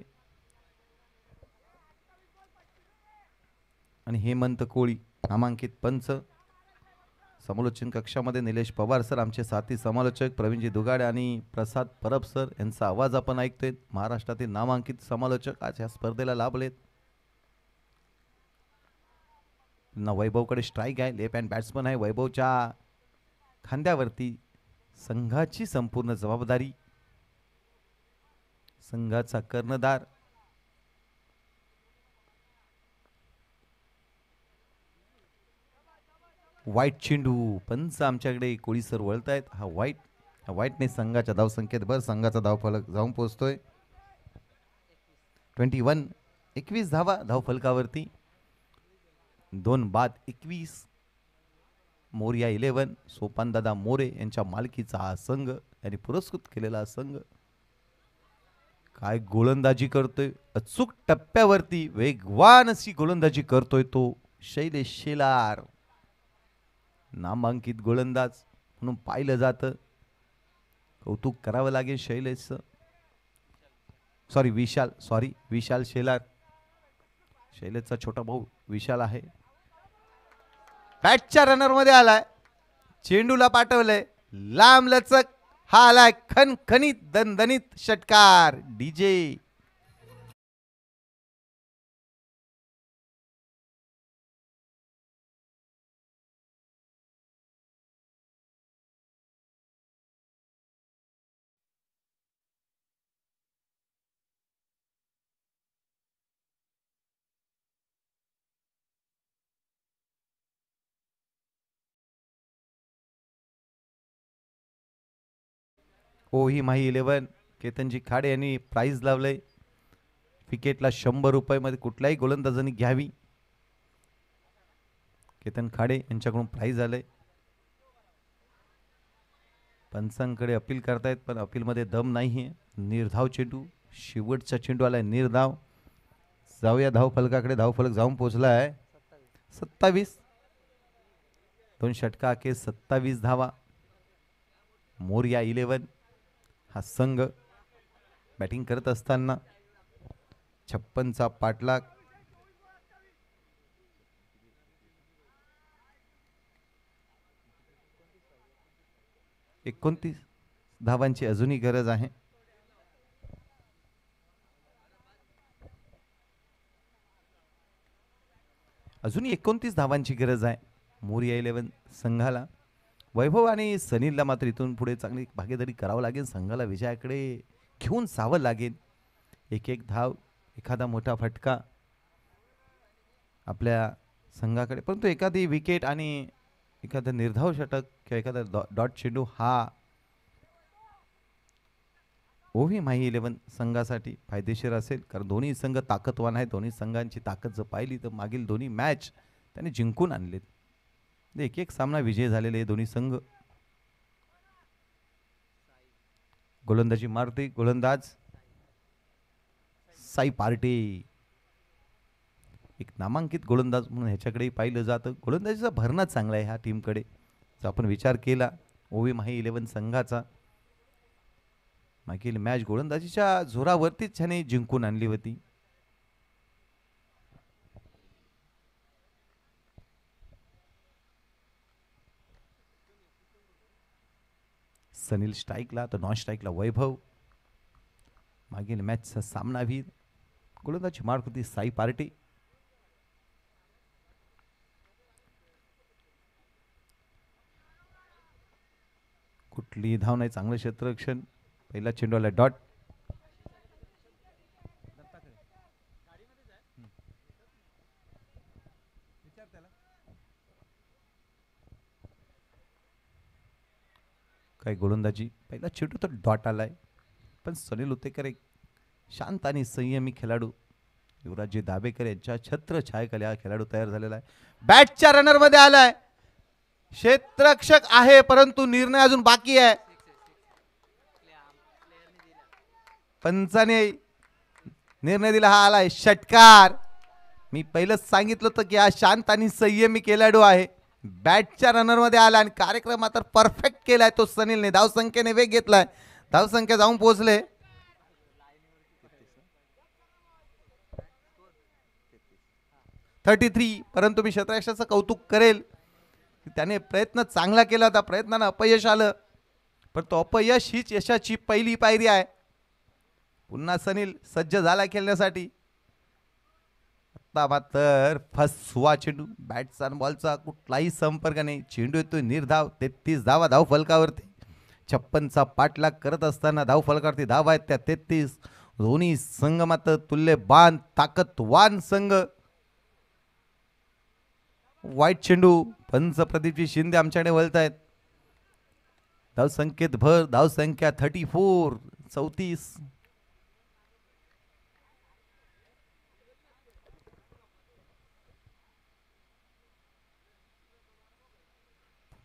आणि हेमंत कोळी नामांकित पंच. समालोचन कक्षामध्ये निलेश पवार सर, आमचे साथी समालोचक प्रवीणजी दुगाडे आणि प्रसाद परब सर यांचा आवाज आपण ऐकतोय. महाराष्ट्रातील नामांकित समालोचक आज या स्पर्धेला लाभलेत. वैभवकडे स्ट्राईक आहे. लेफ्ट हँड बॅट्समन आहे. वैभवच्या खांद्यावरती संघाची संपूर्ण जबाबदारी. संघाचा कर्णधार. वाईट चेंडू. पंच आमच्याकडे कोळी सर वळतायत. हा वाईटने संघाच्या धावसंख्येत भर. संघाचा धावफलक जाऊन पोहोचतोय 21 धावा धावफलकावरती. 2 बाद 21. मोरया 11 सोपानदादा मोरे यांच्या मालकीचा हा संघ, यांनी पुरस्कृत केलेला संघ. काय गोलंदाजी करतोय. अचूक टप्प्यावरती वेगवान अशी गोलंदाजी करतोय तो शैलेश शेलार. नामांकित गोलंदाज म्हणून पाहिलं जातं. कौतुक करावं लागेल शैलेशचं. विशाल शेलार. शैलेशचा छोटा भाऊ विशाल आहे. बॅटच्या रनर मध्ये आलाय. चेंडूला पाठवलंय. लांब लचक. हा आलाय खणखणीत दणदणीत षटकार. डीजे ही माही 11 केतनजी खाडे यांनी प्राइज लावलंय. विकेटला 100 रुपये मध्ये कुठल्याही गोलंदाजांनी घ्यावी. केतन खाडे यांच्याकडून प्राइज आलंय. पंचांकडे अपील करतायत पण अपील मध्ये दम नाहीये. निर्धाव चेंडू. शेवटचा चेंडू आलाय निर्धाव. जाऊया धाव फलकाकडे. धाव फलक जाऊन पोहोचला आहे 27. 2 षटका के 27 धावा. मोरया 11 हा संघ बॅटिंग करत असताना 56चा पाठलाग. एकोणतीस धावांची अजूनही गरज आहे. अजूनही 29 धावांची गरज आहे मोरया 11 संघाला. वैभव आणि सनीलला मात्र इथून पुढे चांगली भागीदारी करावं लागेल. संघाला विजयाकडे घेऊन जावं लागेल. एक धाव, एखादा मोठा फटका आपल्या संघाकडे, परंतु एखादी विकेट आणि एखादा निर्धाव षटक किंवा एखादा डॉट चेंडू हा ओव्ही माही 11 संघासाठी फायदेशीर असेल. कारण दोन्ही संघ ताकदवान आहेत. दोन्ही संघांची ताकद जर पाहिली तर मागील दोन्ही मॅच त्यांनी जिंकून आणलेत. एक सामना विजय झालेले दोन्ही संघ. गोलंदाजी मारते गोलंदाज साई पार्टे. एक नामांकित गोलंदाज म्हणून ह्याच्याकडे पाहिलं जातं. गोलंदाजीचा भरणा चांगला आहे ह्या टीमकडे. जर आपण विचार केला ओव्ही माही 11 संघाचा, मागील मॅच गोलंदाजीच्या जोरावरतीच त्याने जिंकून आणली होती. सनील स्ट्राईकला तर नॉन स्ट्राईकला वैभव. मागील मॅचचा सामनावीर. गोलंदाजी मार्क होती साई पार्टी. कुठली धाव नाही. चांगलं क्षेत्ररक्षण. पहिला चेंडूला डॉट. काही गोलंदाजी. पहिला चेंडू तर डॉट आलाय, पण सनील उतेकर एक शांत आणि संयमी खेळाडू. युवराजजी दाभेकर यांच्या छत्र छायेखाली हा खेळाडू तयार झालेला आहे. बॅटच्या रनर मध्ये आलाय. क्षेत्ररक्षक आहे परंतु निर्णय अजून बाकी आहे. पंचाने निर्णय दिला, हा आलाय षटकार. मी पहिलंच सांगितलं होतं की हा शांत आणि संयमी खेळाडू आहे. बॅटच्या रनरमध्ये आला आणि कार्यक्रम तर परफेक्ट केलाय तो सनीलने. धावसंख्येने वेग घेतलाय, धावसंख्या जाऊन पोहोचले 33. परंतु मी क्षेत्ररक्षकाचं कौतुक करेल, त्याने प्रयत्न चांगला केला होता, प्रयत्नानं अपयश आलं, पण तो अपयश हीच यशाची पहिली पायरी आहे. पुन्हा सनील सज्ज झाला खेळण्यासाठी. आता मात्र फसवा चेंडू, बॅटचा आणि बॉलचा कुठलाही संपर्क नाही. चेंडू येतोय निर्धाव. 33 धावा धाव फलकावरती. 56चा पाठलाग करत असताना धाव फलकावरती धाव आहेत त्या 33. दोन्ही संघ मात्र तुल्यबान ताकदवान संघ. वाईट चेंडू, पंच प्रदीपजी शिंदे आमच्याकडे वळत आहेत. धाव संख्येत भर, धाव संख्या 34, 34.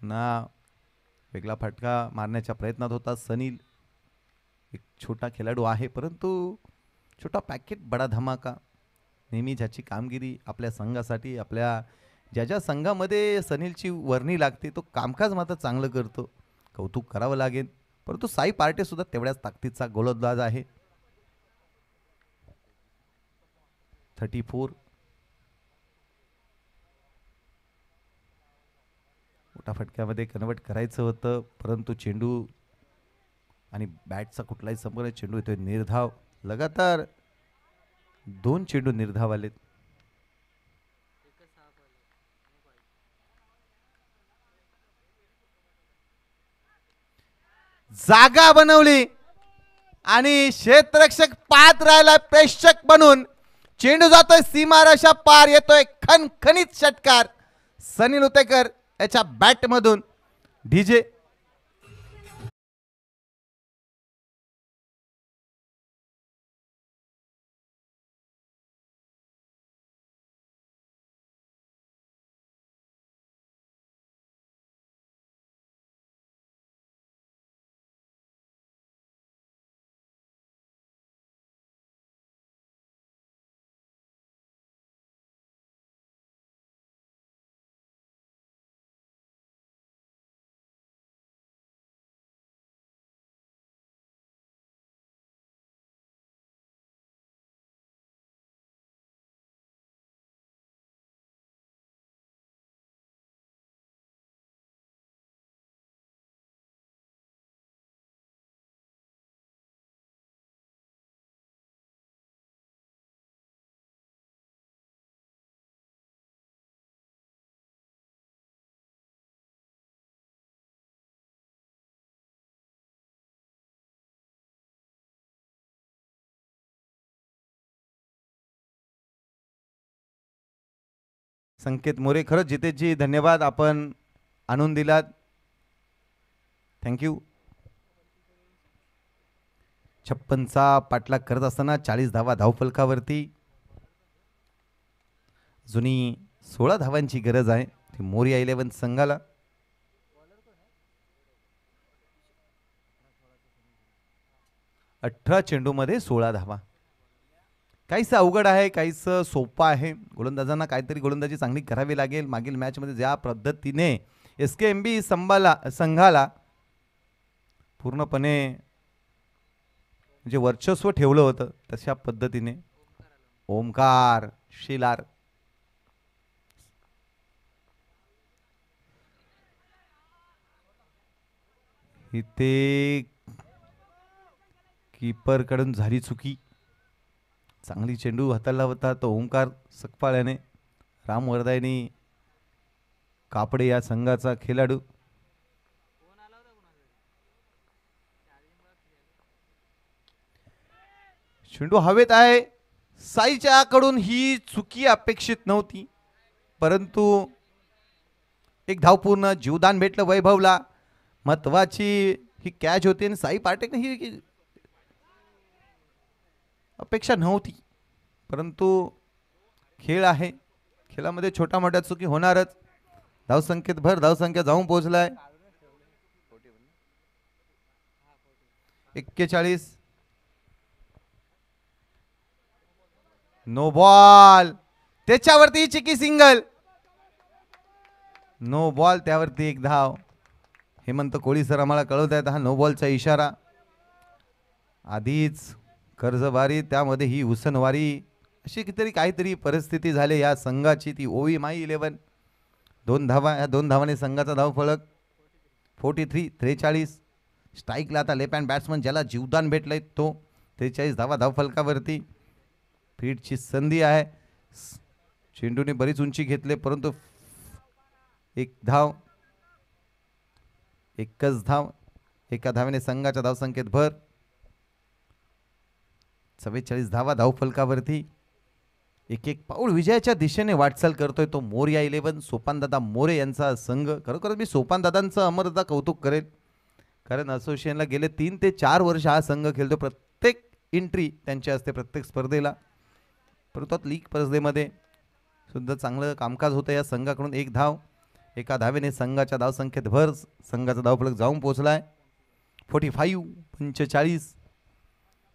ना वेगळा फटका मारण्याच्या प्रयत्नात होता सनील. एक छोटा खेळाडू आहे, परंतु छोटा पॅकेट बडा धमाका. नेहमी ज्याची कामगिरी आपल्या संघासाठी, आपल्या ज्या संघामध्ये सनीलची वर्णी लागते, तो कामकाज मात्र चांगलं करतो, कौतुक करावं लागेल. परंतु साई पार्टे सुद्धा तेवढ्याच ताकदीचा गोलंदाज आहे. 34. मोठ्या फटक्यामध्ये कन्वर्ट करायचं होतं, परंतु चेंडू आणि बॅटचा कुठलाही संपर्क. चेंडू येतोय निर्धाव. लगातार 2 चेंडू निर्धाव आलेत. जागा बनवली आणि क्षेत्ररक्षक पाहत राहिला प्रेक्षक बनून. चेंडू जातोय सीमारेषा पार, येतोय खणखणीत षटकार सनील उतेकर याच्या बॅट मधून. डीजे संकेत मोरे, खरंच जितेशजी धन्यवाद, आपण आणून दिलात, थँक्यू. 56चा पाठलाग करत असताना 40 धावा धावफलकावरती. जुनी 16 धावांची गरज आहे ती मोरिया 11 संघाला. अठरा चेंडूमध्ये 16 धावा. काहीच अवघड आहे, काहीच सोपं आहे. गोलंदाजांना काहीतरी गोलंदाजी चांगली करावी लागेल. मागील मॅचमध्ये ज्या पद्धतीने SKMB संघाला पूर्णपणे म्हणजे वर्चस्व ठेवलं होतं, तशा पद्धतीने ओमकार शिलार इथे कीपर कडून झाली चुकी. चांगली चेंडू हाताळला होता तो ओंकार सकपाळ्याने. राम वरदायनी कापडे या संघाचा खेळाडू. चेंडू हवेत आहे. साईच्या कडून ही चुकी अपेक्षित नव्हती, परंतु एक धावपूर्ण जीवदान भेटलं वैभवला. महत्वाची ही कॅच होती आणि साई पाटेने ही अपेक्षा नव्हती, परंतु खेळ आहे, खेळामध्ये छोटा मोठ्या चुकी होणारच. धावसंख्येत भर, धावसंख्या जाऊन पोहोचलाय 41. नो बॉल, त्याच्यावरती चिकी सिंगल, नो बॉल, त्यावरती एक धाव. हेमंत कोळी सर आम्हाला कळवत आहेत हा नो बॉलचा इशारा. आधीच कर्जबारी त्यामध्ये ही उसनवारी अशी कितीतरी काहीतरी परिस्थिती झाली या संघाची. ती ओवी माई 11 2 धावा, या 2 धावाने संघाचा धाव फलक 43-43. स्ट्राईकला आता लेफ्ट हँड बॅट्समन ज्याला जीवदान भेटलंय तो 43 धावा धाव फलकावरती. फीडची संधी आहे. चेंडूने बरीच उंची घेतले परंतु एक धाव, एकच धाव, एका धावेने संघाच्या धावसंख्येत भर. 44 धावा धाव फलकावरती. एक एक पाऊल विजयाच्या दिशेने वाटचाल करतोय तो मोरया 11 सोपानदादा मोरे यांचा संघ. खरोखरच मी सोपानदादांचं अमरदा कौतुक करेल, कारण असोसिएशनला गेले 3 ते 4 वर्ष हा संघ खेळतो. प्रत्येक एंट्री त्यांची असते प्रत्येक स्पर्धेला, परंतु लीग स्पर्धेमध्ये सुद्धा चांगलं कामकाज होतं या संघाकडून. एक धाव, एका धावेने संघाच्या धावसंख्येत भर. संघाचा धावफलक जाऊन पोहोचलाय 45-45.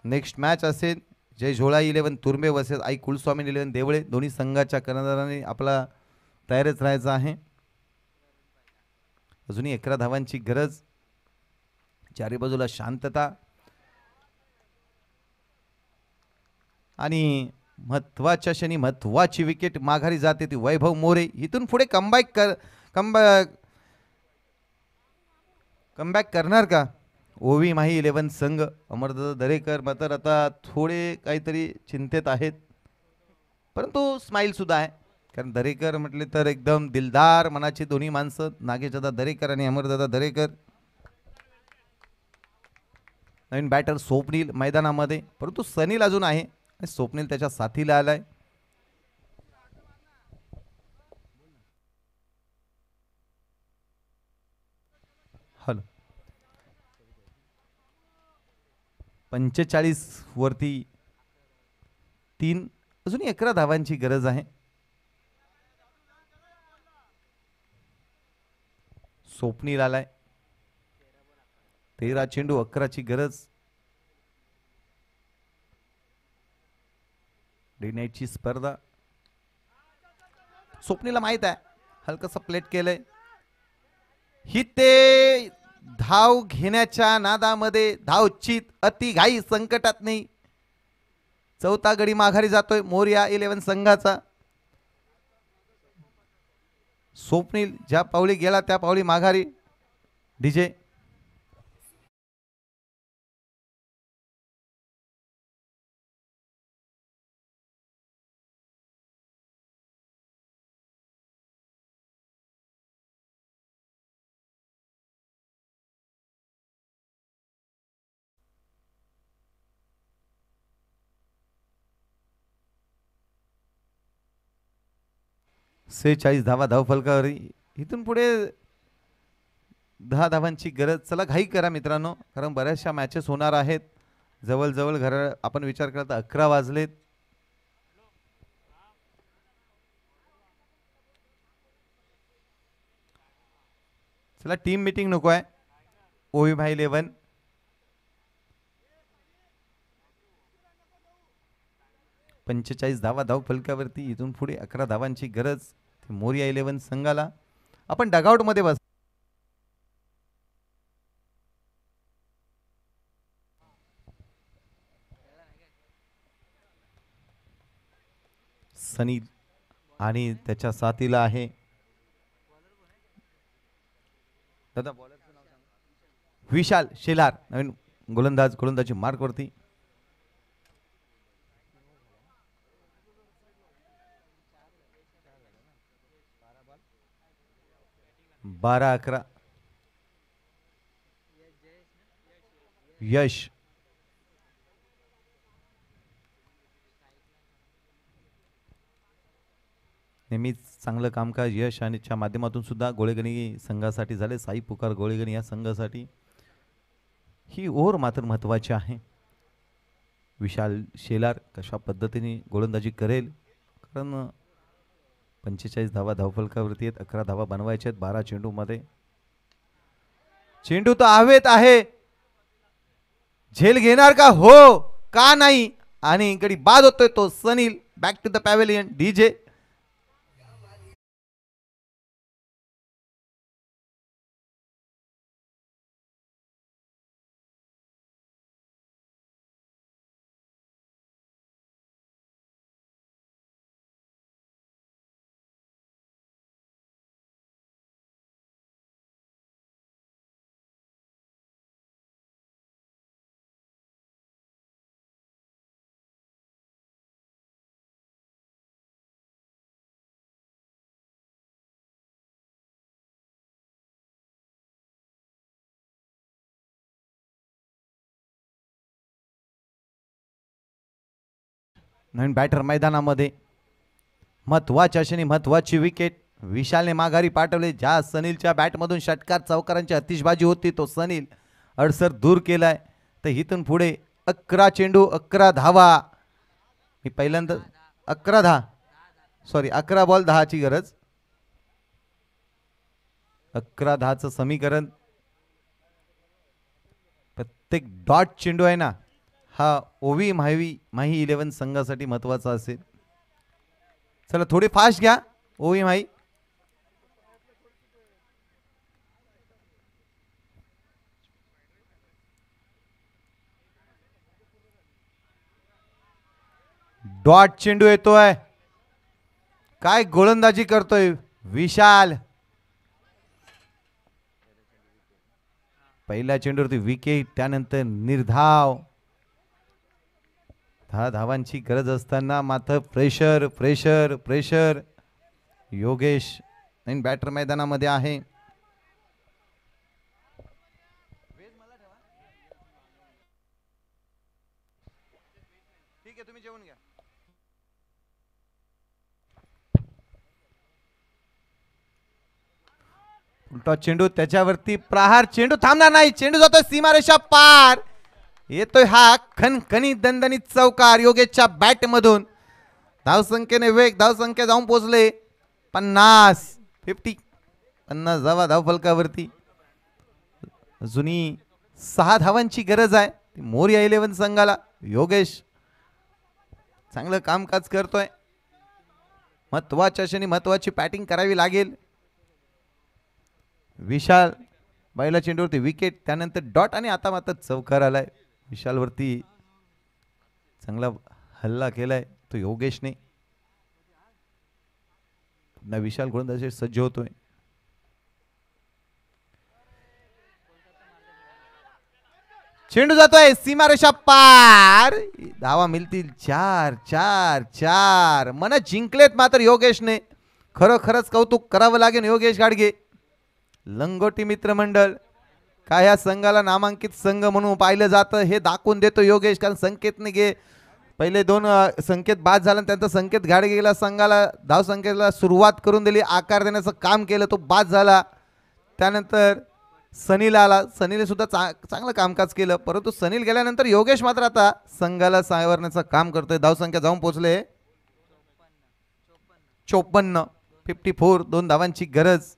नेक्स्ट मॅच असेल जय झोळा 11 तुर्मे वर्सेस आई कुलस्वामी 11 देवळे. दोन्ही संघाच्या कर्णधारांनी आपला तयारच राहायचं आहे. अजूनही 11 धावांची गरज. चारी बाजूला शांतता आणि महत्वाच्या क्षणी महत्वाची विकेट माघारी जाते ती वैभव मोरे. इथून पुढे कमबॅक करणार का ओवी माही 11 संघ? अमरदादा दरेकर मात्र आता थोडे काहीतरी चिंतेत आहेत, परंतु स्माईल सुद्धा आहे, कारण दरेकर म्हटले तर एकदम दिलदार मनाची दोन्ही माणसं, नागेशदादा दरेकर आणि अमरदादा दरेकर. नवीन बॅटर स्वप्नील मैदानामध्ये, परंतु सनील अजून आहे. स्वप्नील त्याच्या साथीला आलाय. हॅलो 45 वरती 3, अजून 11 धावांची गरज आहे. स्वप्नील आलाय. 13 चेंडू 11ची गरज. डे नाईटची स्पर्धा. स्वप्नीला माहित आहे हलकस प्लेट केलंय. ही ते धाव घेण्याच्या नादामध्ये धावचित अतिघाई संकटात नाही. चौथा गडी माघारी जातोय मोरया 11 संघाचा. स्वप्नील ज्या पावली गेला त्या पावली माघारी. डीजे सेहेचाळीस धावा धाव फलकावर. इथून पुढे 10 धावांची गरज. चला घाई करा मित्रांनो, कारण बऱ्याचशा मॅचेस होणार आहेत. जवळ घर आपण विचार केला तर 11 वाजलेत. चला टीम मीटिंग नको आहे. ओवी भाई 11 45 धावा धाव फलकावरती. इथून पुढे 11 धावांची गरज मोरया 11 संघाला. आपण डगआउट मध्ये बस. सनील आणि त्याच्या साथीला आहे दादा विशाल शेलार, नवीन गोलंदाजी मार्क वरती. बारा 11 यश. नेहमीच चांगलं कामकाज यश आणि च्या माध्यमातून सुद्धा गोळेगणी संघासाठी झाले. साई पुकार गोळेगणी या संघासाठी ही ओव्हर मात्र महत्त्वाची आहे. विशाल शेलार कशा पद्धतीने गोलंदाजी करेल, कारण 45 धावा धावफलकावरती आहेत. 11 धावा बनवायच्या आहेत 12 चेंडू मध्ये. चेंडू तर हवेत आहे. झेल घेणार का? हो का नाही? आणि इकडे बाद होतोय तो Sunil back to the pavilion DJ. नवीन बॅटर मैदानामध्ये महत्वाच्या क्षणी महत्वाची विकेट विशालने माघारी पाठवले. ज्या सनीलच्या बॅटमधून षटकार चौकारांची आतिषबाजी होती तो सनील अडसर दूर केलाय. तर इथून पुढे 11 चेंडू 11 धावा. मी पहिल्यांदा 11 बॉल 10 ची गरज. 11-10 समीकरण. प्रत्येक डॉट चेंडू आहे ना हा ओवी माही 11 संघासाठी महत्वाचा असेल. चला थोडे फास्ट घ्या ओवी माही. डॉट चेंडू येतोय. काय गोलंदाजी करतोय विशाल. पहिल्या चेंडूवरती विकेट त्यानंतर निर्धाव. 10 धावांची गरज असताना मात्र प्रेशर प्रेशर प्रेशर. योगेश नवीन बॅटर मैदानामध्ये आहे. ठीक आहे तुम्ही जेवून घ्या. उलटा चेंडू त्याच्यावरती प्रहार. चेंडू थांबणार नाही. चेंडू जातोय सीमारेषा पार. येतोय हा खणखणी दणदणीत चौकार योगेशच्या बॅट मधून. धावसंख्येने वेग. धावसंख्या जाऊन पोहोचले 50 धावा धावफलकावरती. जुनी 6 धावांची गरज आहे मोरया 11 संघाला. योगेश चांगलं कामकाज करतोय. महत्वाच्या क्षणी महत्वाची बॅटिंग करावी लागेल. विशाल पहिल्या चेंडूवरती विकेट त्यानंतर डॉट आणि आता मात्र चौकार आलाय. विशालवरती चांगला हल्ला केलाय तो योगेशने. पुन्हा विशाल गोलंदाजी सज्ज होतोय. चेंडू जातोय सीमारेषा पार. धावा मिळतील 4 मन जिंकलेत मात्र योगेशने. खरोखरच कौतुक करावं लागेल योगेश गाडगे. लंगोटी मित्र मंडळ काय या संघाला नामांकित संघ म्हणून पाहिलं जातं हे दाखवून देतो योगेश. कारण संकेतने गे पहिले 2 संकेत बाद झाला. त्यांचा संकेत गाडगेला संघाला धाव संख्येला सुरुवात करून दिली. आकार देण्याचं काम केलं तो बाद झाला. त्यानंतर सनील आला. सनीलने सुद्धा चांगलं कामकाज केलं. परंतु सनील गेल्यानंतर योगेश मात्र आता संघाला सावरण्याचं काम करतोय. धावसंख्या जाऊन पोहोचले 54. 2 धावांची गरज.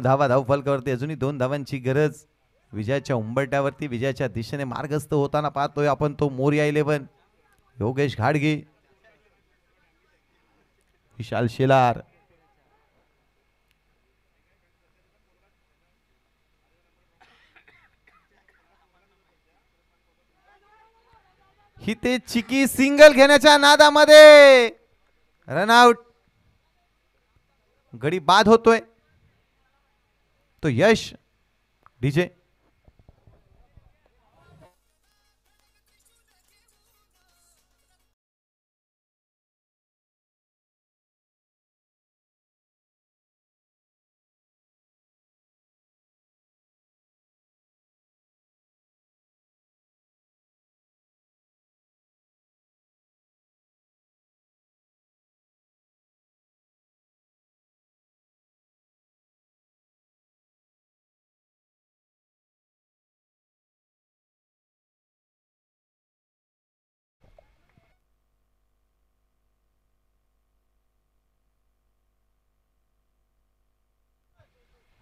धावा धावफलकावरती अजूनही 2 धावांची गरज. विजयाच्या उंबरट्यावरती विजयाच्या दिशेने मार्गस्थ होताना पाहतोय आपण तो मोरया 11 योगेश घाडगे विशाल शेलार. हिते चिकी सिंगल घेण्याच्या नादामध्ये रनआउट. गडी बाद होतोय तो यश डीजे.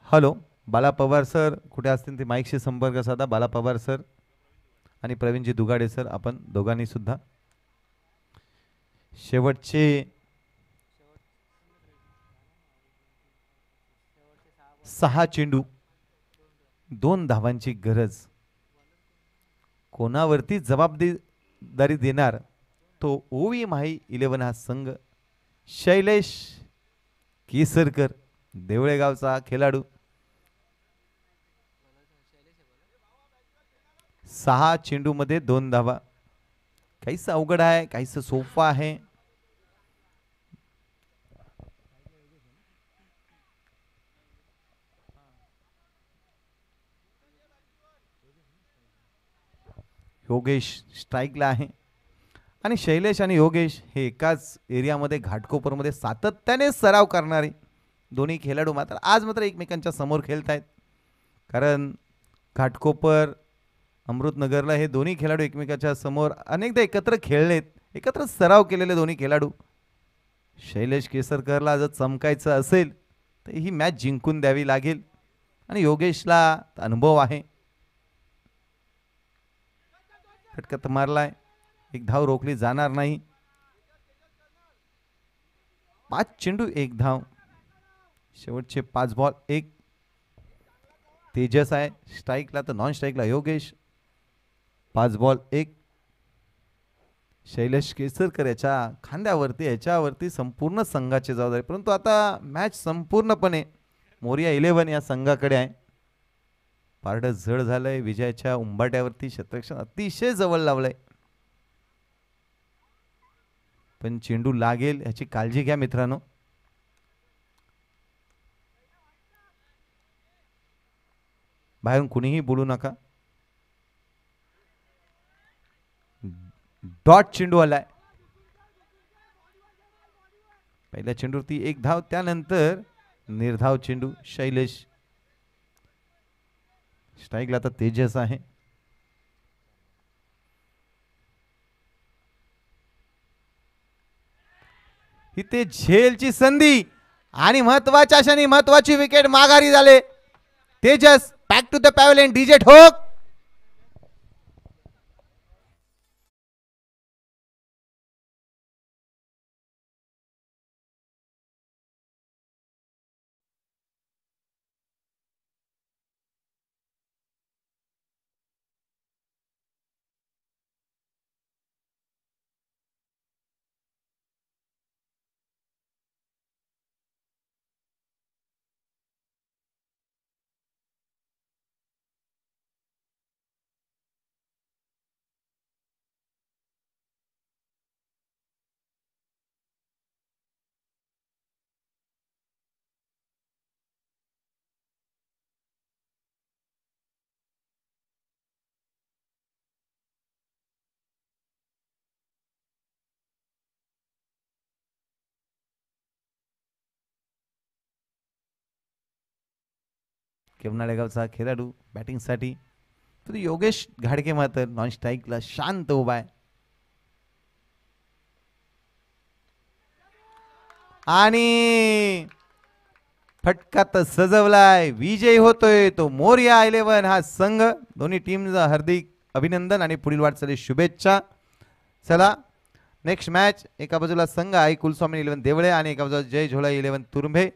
हॅलो बाला पवार सर कुठे असतील ते माईकशी संपर्क साधा. बाला पवार सर आणि प्रवीणजी दुगाडे सर, आपण दोघांनी सुद्धा शेवटचे 6 चेंडू, 2 धावांची गरज. कोणावरती जबाबदारी देणार तो ओवी माही 11 हा संघ. शैलेश केसरकर देवळेगावचा खेळाडू. 6 चेंडू मध्ये 2 धावा. काहीच अवघड आहे, काहीच सोपा आहे. योगेश स्ट्राईकला आहे आणि शैलेश आणि योगेश हे एकाच एरियामध्ये घाटकोपरमध्ये सातत्याने सराव करणारे दोन्ही खेळाडू मात्र आज मात्र एकमेकांच्या समोर खेळत आहेत. कारण घाटकोपर अमृतनगरला हे दोन्ही खेळाडू एकमेकांच्या समोर अनेकदा एकत्र खेळलेत, एकत्र सराव केलेले दोन्ही खेळाडू. शैलेश केसरकरला जर चमकायचं असेल तर ही मॅच जिंकून द्यावी लागेल आणि योगेशला अनुभव आहे. फटकत मारलाय, एक धाव रोखली जाणार नाही. 5 चेंडू 1 धाव. शेवटचे 5 बॉल 1. तेजस आहे स्ट्राईकला तर नॉन स्ट्राईकला योगेश. 5 बॉल 1. शैलेश केसरकर याच्या खांद्यावरती याच्यावरती संपूर्ण संघाची जबाबदारी. परंतु आता मॅच संपूर्णपणे मोरिया 11 या संघाकडे आहे. पारडं जड झालंय. विजयाच्या उंबाट्यावरती क्षेत्ररक्षण अतिशय जवळ लावलंय. पण चेंडू लागेल याची काळजी घ्या मित्रांनो. बाहेरून कुणीही बोलू नका. डॉट चेंडू आलाय. पहिल्या चेंडूवरती 1 धाव, त्यानंतर निर्धाव चेंडू. शैलेश स्ट्राईकला तर तेजस आहे. इथे झेलची संधी आणि महत्वाच्या क्षणी महत्वाची विकेट माघारी झाले. Tejas back to the pavilion. DJ ठोक. केवनाळेगावचा खेळाडू बॅटिंगसाठी. तर योगेश घाडके मात्र नॉन स्ट्राईकला शांत उभा आहे. आणि फटकात सजवलाय. विजयी होतोय तो मोरिया 11 हा संघ. दोन्ही टीमचा हार्दिक अभिनंदन आणि पुढील वाटचाली शुभेच्छा. चला नेक्स्ट मॅच. एका बाजूला संघ आहे कुलस्वामी 11 देवळे आणि एका बाजूला जय झोळा 11 तुरुंबे.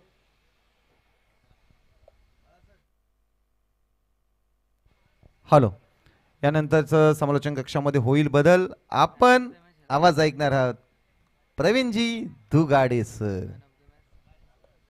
हॅलो, यानंतरचं समालोचन कक्षामध्ये होईल बदल. आपण आवाज ऐकणार आहात प्रवीणजी दुगाडे सर.